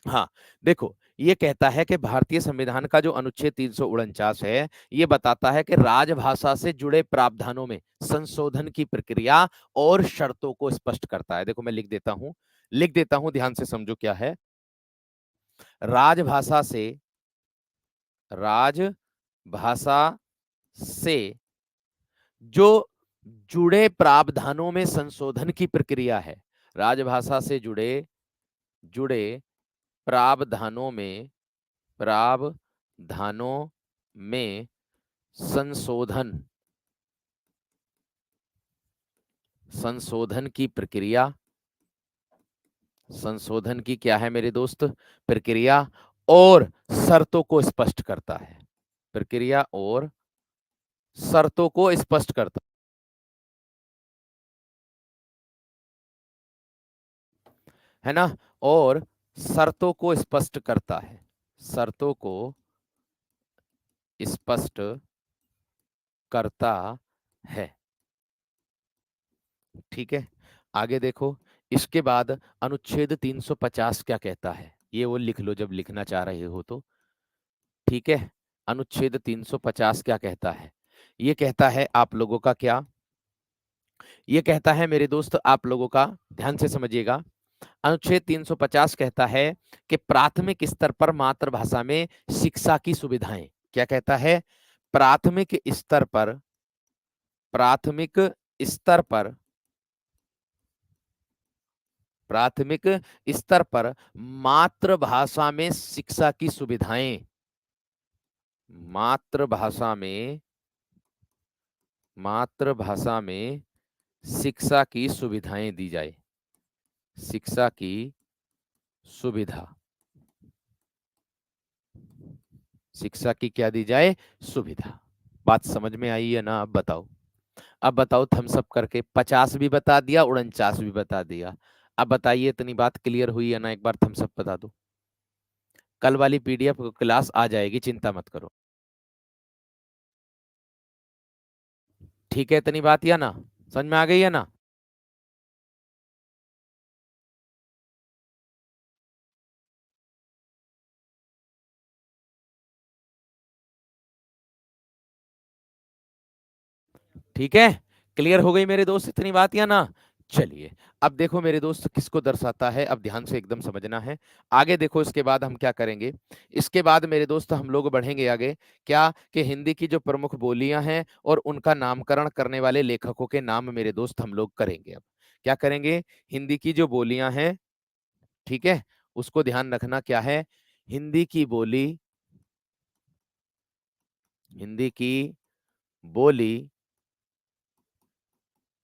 Speaker 1: हाँ, देखो ये कहता है कि भारतीय संविधान का जो अनुच्छेद 349 है, ये बताता है कि राजभाषा से जुड़े प्रावधानों में संशोधन की प्रक्रिया और शर्तों को स्पष्ट करता है। देखो मैं लिख देता हूं, ध्यान से समझो क्या है। राजभाषा से राजभाषा से जो जुड़े प्रावधानों में संशोधन की प्रक्रिया है, राजभाषा से जुड़े जुड़े प्रावधानों में प्रावधानों में संशोधन संशोधन की प्रक्रिया, संशोधन की क्या है मेरे दोस्त, प्रक्रिया और शर्तों को स्पष्ट करता है। प्रक्रिया और शर्तों को स्पष्ट करता है ना, और शर्तों को स्पष्ट करता है, शर्तों को स्पष्ट करता है। ठीक है, आगे देखो। इसके बाद अनुच्छेद 350 क्या कहता है, ये वो लिख लो जब लिखना चाह रहे हो तो। ठीक है, अनुच्छेद 350 क्या कहता है, ये कहता है आप लोगों का क्या, ये कहता है मेरे दोस्त आप लोगों का, ध्यान से समझिएगा, अनुच्छेद 350 कहता है कि प्राथमिक स्तर पर मातृभाषा में शिक्षा की सुविधाएं, क्या कहता है, प्राथमिक स्तर पर, प्राथमिक स्तर पर, प्राथमिक स्तर पर मातृभाषा में शिक्षा की सुविधाएं, मातृभाषा में, मातृभाषा में शिक्षा की सुविधाएं दी जाए, शिक्षा की सुविधा, शिक्षा की क्या दी जाए, सुविधा। बात समझ में आई है ना? अब बताओ, अब बताओ, थम्स अप करके 50 भी बता दिया, 49 भी बता दिया। अब बताइए इतनी बात क्लियर हुई है ना? एक बार थम्स अप बता दो। कल वाली पीडीएफ क्लास आ जाएगी, चिंता मत करो। ठीक है, इतनी बात या ना? समझ में आ गई है ना? ठीक है, क्लियर हो गई मेरे दोस्त इतनी बात या ना? चलिए, अब देखो मेरे दोस्त किसको दर्शाता है, अब ध्यान से एकदम समझना है। आगे देखो, इसके बाद हम क्या करेंगे, इसके बाद मेरे दोस्त हम लोग बढ़ेंगे आगे, क्या कि हिंदी की जो प्रमुख बोलियां हैं और उनका नामकरण करने वाले लेखकों के नाम मेरे दोस्त हम लोग करेंगे। अब क्या करेंगे, हिंदी की जो बोलियां हैं, ठीक है, उसको ध्यान रखना क्या है, हिंदी की बोली, हिंदी की बोली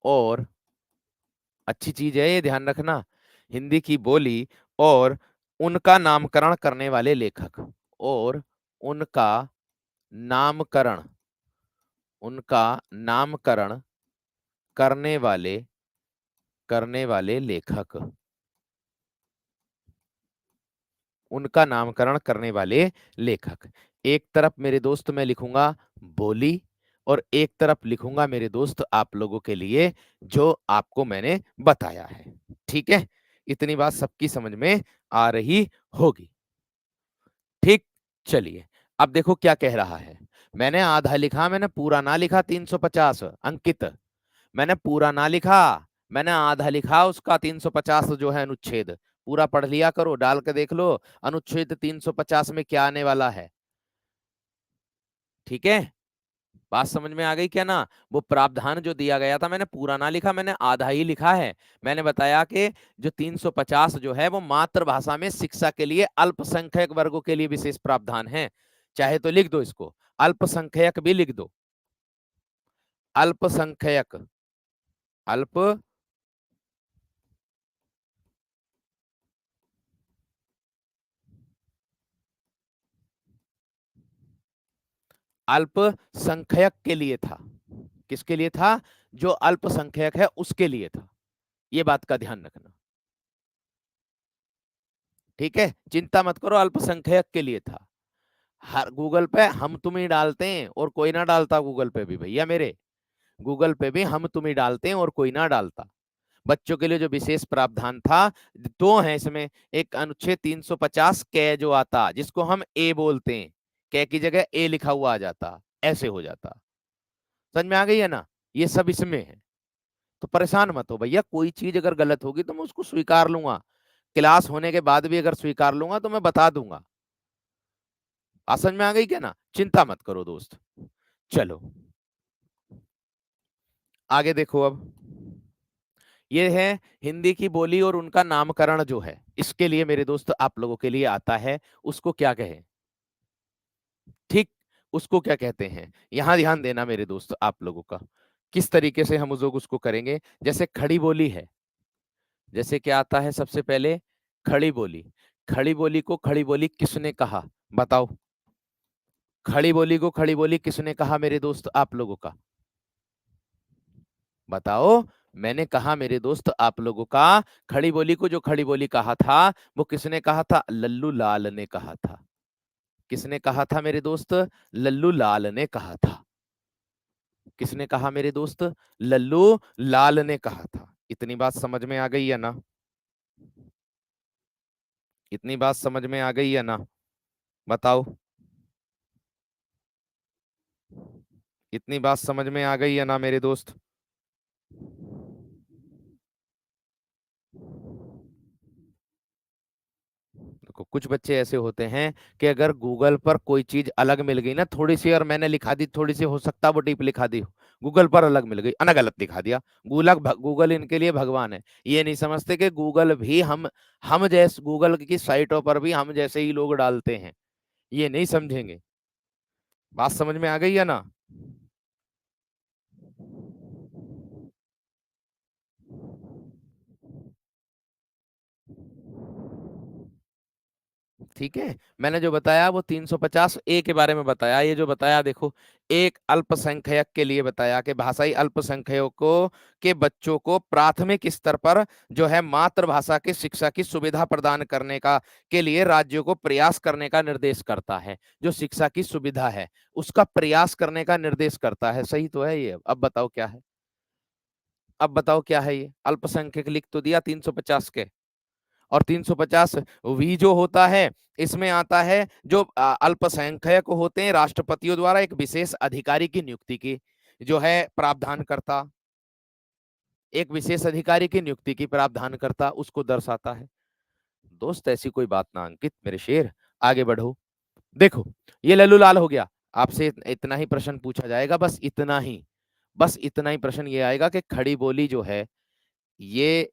Speaker 1: और, अच्छी चीज है ये, ध्यान रखना, हिंदी की बोली और उनका नामकरण करने वाले लेखक, और उनका नामकरण, उनका नामकरण करने वाले, करने वाले लेखक, उनका नामकरण करने वाले लेखक। एक तरफ मेरे दोस्त मैं लिखूंगा बोली, और एक तरफ लिखूंगा मेरे दोस्त आप लोगों के लिए जो आपको मैंने बताया है। ठीक है, इतनी बात सबकी समझ में आ रही होगी? ठीक, चलिए, अब देखो क्या कह रहा है। मैंने आधा लिखा, मैंने पूरा ना लिखा, 350 अंकित, मैंने पूरा ना लिखा, मैंने आधा लिखा उसका 350 जो है अनुच्छेद। पूरा पढ़ लिया करो, डाल के देख लो अनुच्छेद 350 में क्या आने वाला है। ठीक है, बात समझ में आ गई क्या ना? वो प्रावधान जो दिया गया था, मैंने पूरा ना लिखा, मैंने आधा ही लिखा है। मैंने बताया कि जो 350 जो है वो मातृभाषा में शिक्षा के लिए अल्पसंख्यक वर्गों के लिए विशेष प्रावधान है। चाहे तो लिख दो इसको, अल्पसंख्यक भी लिख दो, अल्पसंख्यक, अल्प, अल्पसंख्यक के लिए था। किसके लिए था? जो अल्पसंख्यक है उसके लिए था। ये बात का ध्यान रखना। ठीक है, चिंता मत करो, अल्पसंख्यक के लिए था। हर गूगल पे हम तुम ही डालते हैं और कोई ना डालता, गूगल पे भी भैया मेरे, गूगल पे भी हम तुम ही डालते हैं और कोई ना डालता। बच्चों के लिए जो विशेष प्रावधान था, दो है इसमें। एक अनुच्छेद 350 कै जो आता, जिसको हम ए बोलते हैं, कै की जगह ए लिखा हुआ आ जाता, ऐसे हो जाता। समझ में आ गई है ना? ये सब इसमें है। तो परेशान मत हो भैया, कोई चीज अगर गलत होगी तो मैं उसको स्वीकार लूंगा, क्लास होने के बाद भी अगर स्वीकार लूंगा तो मैं बता दूंगा। समझ में आ गई क्या ना? चिंता मत करो दोस्त। चलो आगे देखो, अब ये है हिंदी की बोली और उनका नामकरण जो है, इसके लिए मेरे दोस्त आप लोगों के लिए आता है, उसको क्या कहें? ठीक, उसको क्या कहते हैं, यहां ध्यान देना मेरे दोस्त आप लोगों का, किस तरीके से हम उस लोग उसको करेंगे। जैसे खड़ी बोली है, जैसे क्या आता है सबसे पहले, खड़ी बोली। खड़ी बोली को खड़ी बोली किसने कहा, बताओ? खड़ी बोली को खड़ी बोली किसने कहा मेरे दोस्त आप लोगों का? बताओ। मैंने कहा मेरे दोस्त आप लोगों का, खड़ी बोली को जो खड़ी बोली कहा था, वो किसने कहा था? लल्लू लाल ने कहा था। किसने कहा था मेरे दोस्त? लल्लू लाल ने कहा था। किसने कहा मेरे दोस्त? लल्लू लाल ने कहा था। इतनी बात समझ में आ गई है ना? इतनी बात समझ में आ गई है ना? बताओ। इतनी बात समझ में आ गई है ना मेरे दोस्त? देखो कुछ बच्चे ऐसे होते हैं कि अगर गूगल पर कोई चीज अलग मिल गई ना थोड़ी सी, और मैंने लिखा दी थोड़ी सी, हो सकता है वो टीप लिखा दी हो, गूगल पर अलग मिल गई, अना गलत लिखा दिया। गूगल इनके लिए भगवान है। ये नहीं समझते कि गूगल भी हम जैसे गूगल की साइटों पर भी हम जैसे ही लोग डालते हैं। ये नहीं समझेंगे। बात समझ में आ गई है ना? ठीक है। मैंने जो बताया वो 350 ए के बारे में बताया। ये जो बताया देखो, एक अल्पसंख्यक के लिए बताया कि भाषाई अल्पसंख्यकों के बच्चों को प्राथमिक स्तर पर जो है मातृभाषा की शिक्षा की सुविधा प्रदान करने का के लिए राज्यों को प्रयास करने का निर्देश करता है। जो शिक्षा की सुविधा है उसका प्रयास करने का निर्देश करता है। सही तो है ये? अब बताओ क्या है? अब बताओ क्या है ये? अल्पसंख्यक लिख तो दिया 350 के। और 350 वी जो होता है, इसमें आता है जो अल्पसंख्यक होते हैं राष्ट्रपतियों द्वारा एक विशेष अधिकारी की नियुक्ति की जो है प्रावधान करता, एक विशेष अधिकारी की नियुक्ति की प्रावधान करता, उसको दर्शाता है। दोस्त ऐसी कोई बात ना अंकित मेरे शेर, आगे बढ़ो। देखो ये लल्लू लाल हो गया। आपसे इतना ही प्रश्न पूछा जाएगा, बस इतना ही, बस इतना ही प्रश्न ये आएगा कि खड़ी बोली जो है ये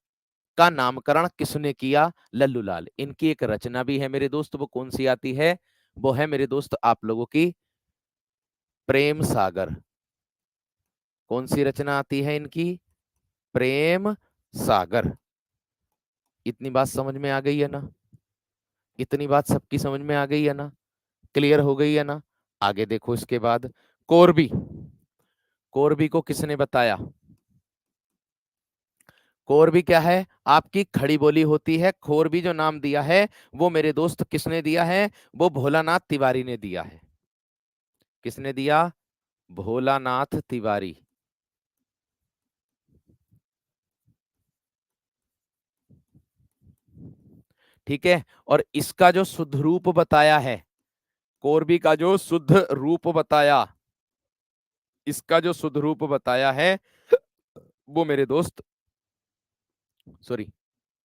Speaker 1: का नामकरण किसने किया? लल्लू लाल। इनकी एक रचना भी है मेरे दोस्त, वो कौन सी आती है? वो है मेरे दोस्त आप लोगों की प्रेम सागर। कौन सी रचना आती है इनकी? प्रेम सागर। इतनी बात समझ में आ गई है ना? इतनी बात सबकी समझ में आ गई है ना? क्लियर हो गई है ना? आगे देखो इसके बाद, कोरबी। कोरबी को किसने बताया? कोरबी क्या है? आपकी खड़ी बोली होती है। कोरबी जो नाम दिया है वो मेरे दोस्त किसने दिया है? वो भोलानाथ तिवारी ने दिया है। किसने दिया? भोलानाथ तिवारी। ठीक है। और इसका जो शुद्ध रूप बताया है, कोरबी का जो शुद्ध रूप बताया, इसका जो शुद्ध रूप बताया है वो मेरे दोस्त, सॉरी,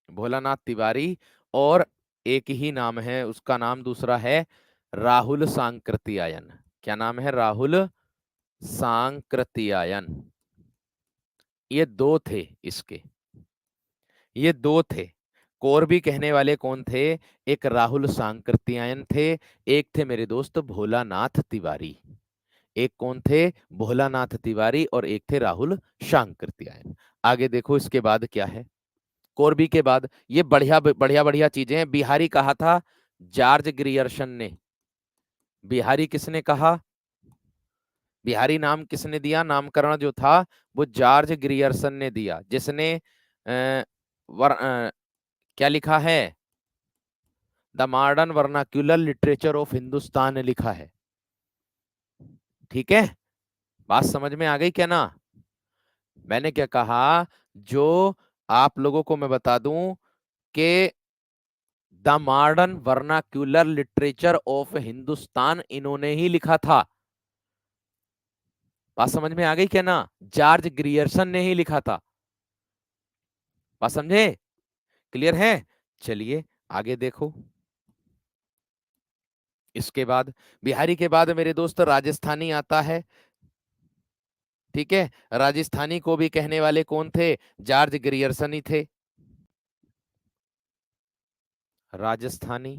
Speaker 1: भोलानाथ तिवारी। और एक ही नाम है उसका, नाम दूसरा है राहुल सांकृत्यायन। क्या नाम है? राहुल सांकृत्यायन। ये दो थे इसके, ये दो थे। कोरबी कहने वाले कौन थे? एक राहुल सांकृत्यायन थे, एक थे मेरे दोस्त भोलानाथ तिवारी। एक कौन थे? भोलानाथ तिवारी, और एक थे राहुल सांकृत्यायन। आगे देखो इसके बाद क्या है। कोरबी के बाद ये बढ़िया बढ़िया बढ़िया चीजें हैं। बिहारी कहा था जॉर्ज ग्रियर्सन ने। बिहारी किसने कहा? बिहारी नाम किसने दिया? नामकरण जो था वो जॉर्ज ग्रियर्सन ने दिया, जिसने क्या लिखा है? The modern vernacular literature of Hindustan लिखा है। ठीक है। बात समझ में आ गई क्या ना? मैंने क्या कहा? जो आप लोगों को मैं बता दूं कि the modern vernacular literature of Hindustan इन्होंने ही लिखा था। बात समझ में आ गई क्या ना? जॉर्ज ग्रियर्सन ने ही लिखा था। बात समझे? क्लियर है? चलिए आगे देखो। इसके बाद, बिहारी के बाद मेरे दोस्त राजस्थानी आता है। ठीक है। राजस्थानी को भी कहने वाले कौन थे? जॉर्ज ग्रियर्सन ही थे। राजस्थानी,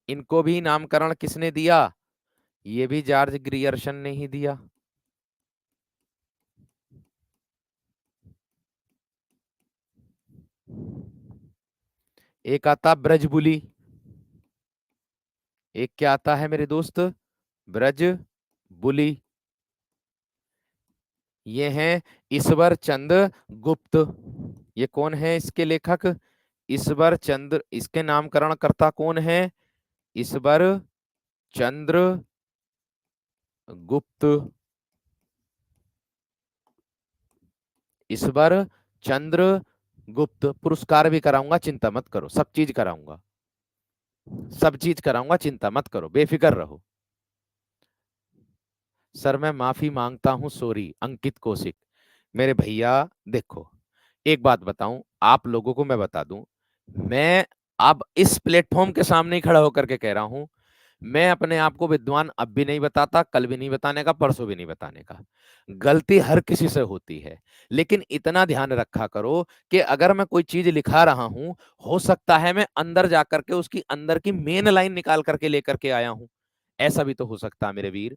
Speaker 1: इनको भी नामकरण किसने दिया? ये भी जॉर्ज ग्रियर्सन ने ही दिया। एक आता ब्रजबुली। एक क्या आता है मेरे दोस्त? ब्रज बुली। ये हैं ईश्वर चंद्र गुप्त। ये कौन है इसके लेखक? ईश्वर चंद्र। इसके नामकरण कर्ता कौन है? ईश्वर चंद्र गुप्त। ईश्वर चंद्र गुप्त। पुरस्कार भी कराऊंगा, चिंता मत करो, सब चीज कराऊंगा, सब चीज कराऊंगा, चिंता मत करो, बेफिक्र रहो। सर मैं माफी मांगता हूं, सॉरी, अंकित कौशिक। मेरे भैया देखो, एक बात बताऊं आप लोगों को, मैं बता दूं, मैं अब इस प्लेटफॉर्म के सामने ही खड़ा होकर के कह रहा हूं, मैं अपने आप को विद्वान अब भी नहीं बताता, कल भी नहीं बताने का, परसों भी नहीं बताने का। गलती हर किसी से होती है, लेकिन इतना ध्यान रखा करो कि अगर मैं कोई चीज लिखा रहा हूं, हो सकता है मैं अंदर जाकर के उसकी अंदर की मेन लाइन निकाल करके लेकर के आया हूं। ऐसा भी तो हो सकता है मेरे वीर,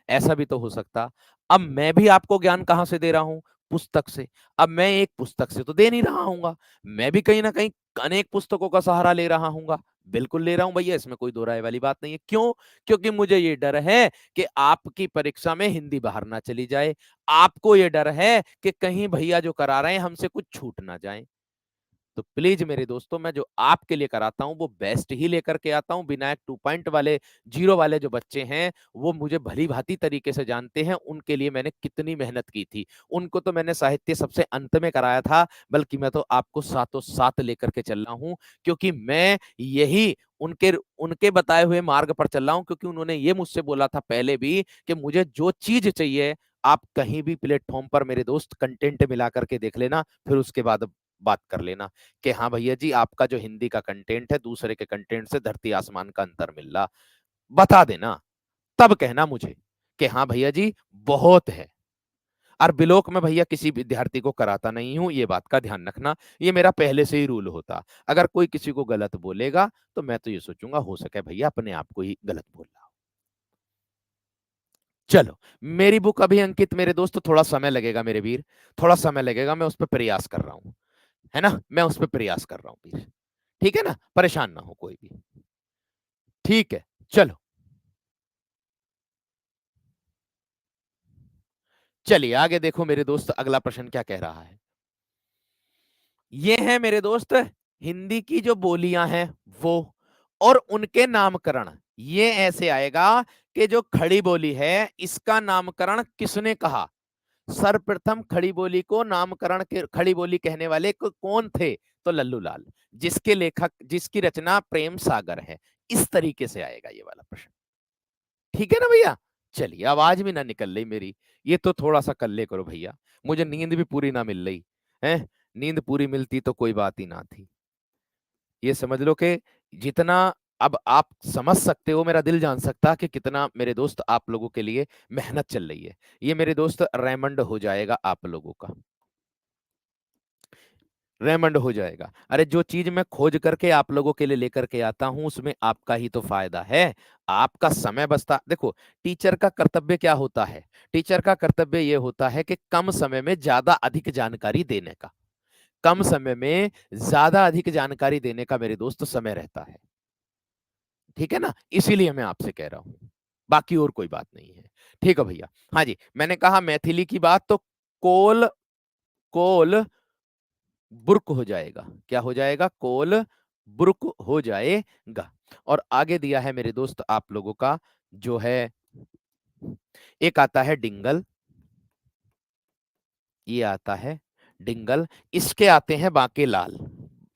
Speaker 1: ऐसा भी तो हो सकता। अब मैं भी आपको ज्ञान कहां से दे रहा हूं? पुस्तक से। अब मैं एक पुस्तक से तो दे नहीं रहा हूंगा, मैं भी कहीं ना कहीं अनेक पुस्तकों का सहारा ले रहा हूंगा। बिल्कुल ले रहा हूं भैया, इसमें कोई दो राय वाली बात नहीं है। क्यों? क्योंकि मुझे ये डर है कि आपकी परीक्षा में हिंदी बाहर ना चली जाए, आपको ये डर है कि कहीं भैया जो करा रहे हैं हमसे कुछ छूट ना जाए। तो प्लीज मेरे दोस्तों, मैं जो आपके लिए कराता हूं वो बेस्ट ही लेकर के आता हूं। विनायक 2 पॉइंट वाले, जीरो वाले जो बच्चे हैं, वो मुझे भली भांति तरीके से जानते हैं, उनके लिए मैंने कितनी मेहनत की थी। उनको तो मैंने साहित्य सबसे अंत में कराया था, बल्कि मैं तो आपको सातों सात लेकर के चल रहा हूं, क्योंकि मैं यही उनके उनके बताए हुए मार्ग पर चल रहा हूं। क्योंकि उन्होंने ये मुझसे बोला था पहले भी कि मुझे जो चीज चाहिए आप कहीं भी प्लेटफॉर्म पर मेरे दोस्त कंटेंट मिला करके देख लेना, फिर उसके बाद बात कर लेना कि हाँ भैया जी, आपका जो हिंदी का कंटेंट है दूसरे के कंटेंट से धरती आसमान का अंतर मिल रहा, बता देना। तब कहना मुझे कि हाँ भैया जी बहुत है। और बिलोक में भैया किसी विद्यार्थी को कराता नहीं हूं, ये बात का ध्यान रखना। ये मेरा पहले से ही रूल होता। अगर कोई किसी को गलत बोलेगा तो मैं तो ये सोचूंगा हो सके भैया अपने आप को ही गलत बोल रहा हो। चलो, मेरी बुक अभी अंकित मेरे दोस्त थोड़ा समय लगेगा मेरे वीर, थोड़ा समय लगेगा, मैं उस पर प्रयास कर रहा हूं, है ना, मैं उस पर प्रयास कर रहा हूं वीर। ठीक है ना, परेशान ना हो कोई भी। ठीक है, चलो, चलिए आगे देखो मेरे दोस्त, अगला प्रश्न क्या कह रहा है। ये है मेरे दोस्त, हिंदी की जो बोलियां हैं वो और उनके नामकरण। ये ऐसे आएगा कि जो खड़ी बोली है इसका नामकरण किसने कहा? सर्वप्रथम खड़ी बोली को नामकरण के खड़ी बोली कहने वाले कौन थे? तो लल्लू लाल, जिसके लेखक, जिसकी रचना प्रेम सागर है। इस तरीके से आएगा ये वाला प्रश्न। ठीक है ना भैया? चलिए, आवाज भी ना निकल रही मेरी, ये तो थोड़ा सा कर ले करो भैया, मुझे नींद भी पूरी ना मिल रही है। नींद पूरी मिलती तो कोई बात ही ना थी। ये समझ लो कि जितना अब आप समझ सकते हो, मेरा दिल जान सकता कि कितना मेरे दोस्त आप लोगों के लिए मेहनत चल रही है। ये मेरे दोस्त रेमंड हो जाएगा आप लोगों का, रेमंड हो जाएगा। अरे जो चीज मैं खोज करके आप लोगों के लिए लेकर के आता हूं उसमें आपका ही तो फायदा है, आपका समय बचता। देखो, टीचर का कर्तव्य क्या होता है? टीचर का कर्तव्य यह होता है कि कम समय में ज्यादा अधिक जानकारी देने का, कम समय में ज्यादा अधिक जानकारी देने का मेरे दोस्त समय रहता है। ठीक है ना, इसीलिए मैं आपसे कह रहा हूं, बाकी और कोई बात नहीं है। ठीक है भैया, हाँ जी, मैंने कहा मैथिली की बात, तो कोल, कोल बुर्क हो जाएगा। क्या हो जाएगा? कोल बुर्क हो जाएगा। और आगे दिया है मेरे दोस्त आप लोगों का जो है, एक आता है डिंगल, ये आता है डिंगल, इसके आते हैं बांके लाल।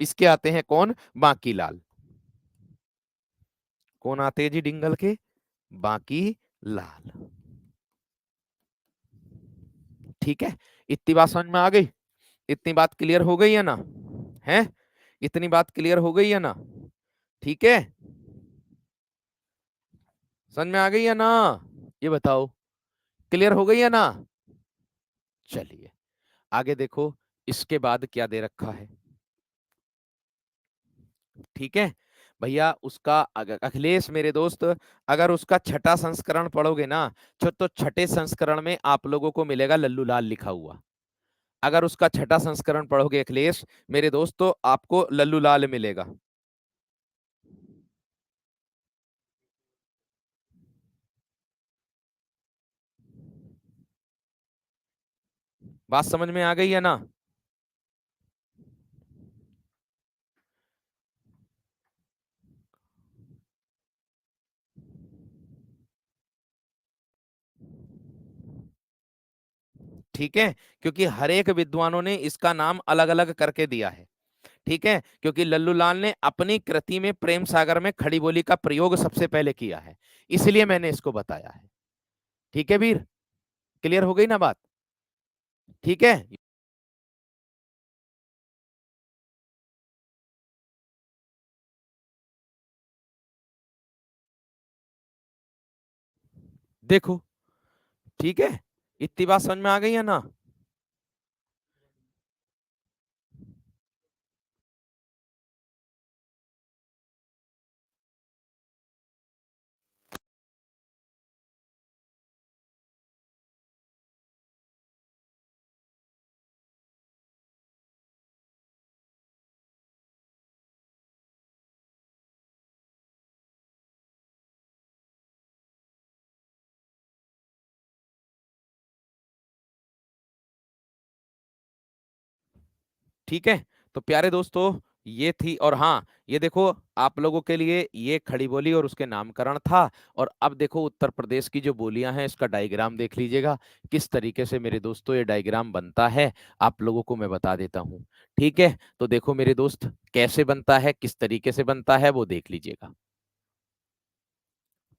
Speaker 1: इसके आते हैं कौन? बांकी लाल। कौन आते हैं जी डिंगल के? बांकी लाल। ठीक है, इतनी बात समझ में आ गई? इतनी बात क्लियर हो गई है ना? है, इतनी बात क्लियर हो गई है ना? ठीक है, समझ में आ गई है ना? ये बताओ, क्लियर हो गई है ना? चलिए आगे देखो, इसके बाद क्या दे रखा है। ठीक है भैया, उसका अखिलेश मेरे दोस्त, अगर उसका छठा संस्करण पढ़ोगे ना, तो छठे संस्करण में आप लोगों को मिलेगा लल्लू लाल लिखा हुआ। अगर उसका छठा संस्करण पढ़ोगे अखिलेश मेरे दोस्त, तो आपको लल्लू लाल मिलेगा। बात समझ में आ गई है ना? ठीक है, क्योंकि हर एक विद्वानों ने इसका नाम अलग अलग करके दिया है। ठीक है, क्योंकि लल्लू लाल ने अपनी कृति में प्रेम सागर में खड़ी बोली का प्रयोग सबसे पहले किया है, इसलिए मैंने इसको बताया है। ठीक है वीर? क्लियर हो गई ना बात? ठीक है? देखो, ठीक है? इतनी बात समझ में आ गई है ना? ठीक है? तो प्यारे दोस्तों, ये थी और हाँ, ये देखो आप लोगों के लिए ये खड़ी बोली और उसके नामकरण था। और अब देखो उत्तर प्रदेश की जो बोलियां हैं इसका डायग्राम देख लीजिएगा। किस तरीके से मेरे दोस्तों ये डायग्राम बनता है, आप लोगों को मैं बता देता हूँ। ठीक है? तो देखो मेरे दोस्त, कैसे बनता है, किस तरीके से बनता है वो देख लीजिएगा।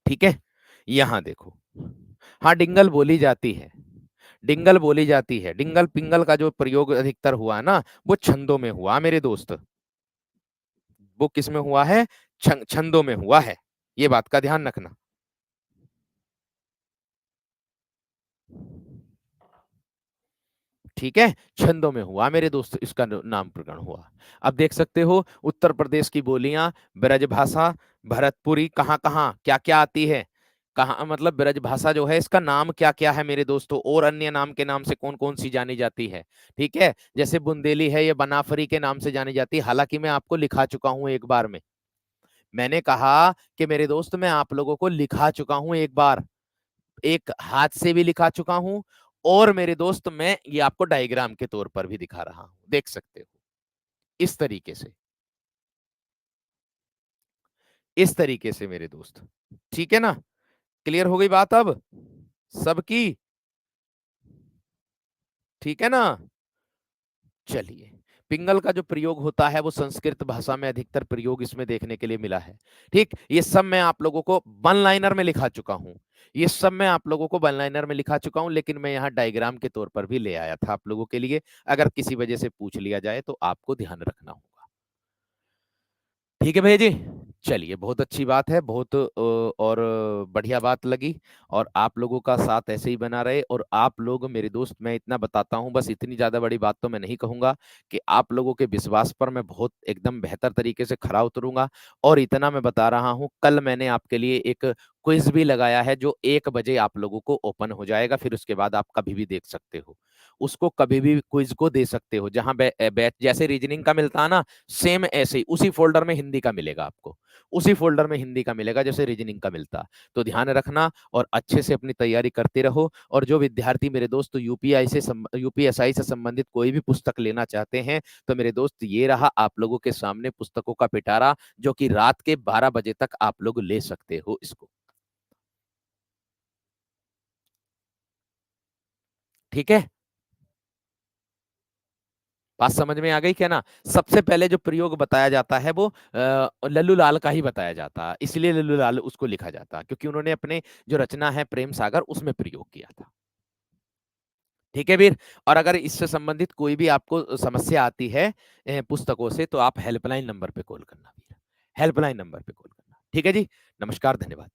Speaker 1: ठीक है? यहाँ देखो। हाँ, डिंगल बोली जाती है। डिंगल बोली जाती है। डिंगल पिंगल का जो प्रयोग अधिकतर हुआ ना, वो छंदों में हुआ मेरे दोस्त। वो किस में हुआ है? छंदों में हुआ है। ये बात का ध्यान रखना। ठीक है? छंदों में हुआ मेरे दोस्त, इसका नामकरण हुआ। अब देख सकते हो उत्तर प्रदेश की बोलियां, ब्रजभाषा, भरतपुरी, कहाँ कहाँ क्या क्या आती है। कहाँ मतलब ब्रजभाषा जो है इसका नाम क्या क्या है मेरे दोस्तों, और अन्य नाम के नाम से कौन कौन सी जानी जाती है। ठीक है? जैसे बुंदेली है, ये बनाफरी के नाम से जानी जाती है। हालांकि मैं आपको लिखा चुका हूं एक बार में। मैंने कहा कि मेरे दोस्त मैं आप लोगों को लिखा चुका हूं एक बार, एक हाथ से भी लिखा चुका हूं, और मेरे दोस्त मैं ये आपको डायग्राम के तौर पर भी दिखा रहा हूं, देख सकते हो। इस तरीके से, इस तरीके से मेरे दोस्त। ठीक है ना? क्लियर हो गई बात अब सबकी? ठीक है ना? चलिए, पिंगल का जो प्रयोग होता है वो संस्कृत भाषा में अधिकतर प्रयोग इसमें देखने के लिए मिला है। ठीक, ये सब मैं आप लोगों को वन लाइनर में लिखा चुका हूं। ये सब मैं आप लोगों को वन लाइनर में लिखा चुका हूं, लेकिन मैं यहाँ डायग्राम के तौर पर भी ले आया था आप लोगों के लिए। अगर किसी वजह से पूछ लिया जाए तो आपको ध्यान रखना होगा। ठीक है भैया जी। चलिए, बहुत अच्छी बात है, बहुत और बढ़िया बात लगी। और आप लोगों का साथ ऐसे ही बना रहे, और आप लोग मेरे दोस्त, मैं इतना बताता हूं, बस इतनी ज्यादा बड़ी बात तो मैं नहीं कहूंगा, कि आप लोगों के विश्वास पर मैं बहुत एकदम बेहतर तरीके से खरा उतरूंगा। और इतना मैं बता रहा हूं, कल मैंने आपके लिए एक क्विज भी लगाया है जो 1 बजे आप लोगों को ओपन हो जाएगा, फिर उसके बाद आप कभी भी देख सकते हो उसको, कभी भी क्विज को दे सकते हो। जहां बैच जैसे रीजनिंग का मिलता है ना, सेम ऐसे ही उसी फोल्डर में हिंदी का मिलेगा आपको। उसी फोल्डर में हिंदी का मिलेगा जैसे रीजनिंग का मिलता। तो ध्यान रखना और अच्छे से अपनी तैयारी करते रहो। और जो विद्यार्थी मेरे दोस्त यूपीएसआई से संबंधित कोई भी पुस्तक लेना चाहते हैं, तो मेरे दोस्त ये रहा आप लोगों के सामने पुस्तकों का पिटारा, जो कि रात के 12 बजे तक आप लोग ले सकते हो इसको। ठीक है? बात समझ में आ गई क्या ना? सबसे पहले जो प्रयोग बताया जाता है वो लल्लू लाल का ही बताया जाता है, इसलिए लल्लू लाल उसको लिखा जाता है, क्योंकि उन्होंने अपने जो रचना है प्रेम सागर उसमें प्रयोग किया था। ठीक है वीर? और अगर इससे संबंधित कोई भी आपको समस्या आती है पुस्तकों से, तो आप हेल्पलाइन नंबर पे कॉल करना वीर। हेल्पलाइन नंबर पे कॉल करना। ठीक है जी? नमस्कार, धन्यवाद।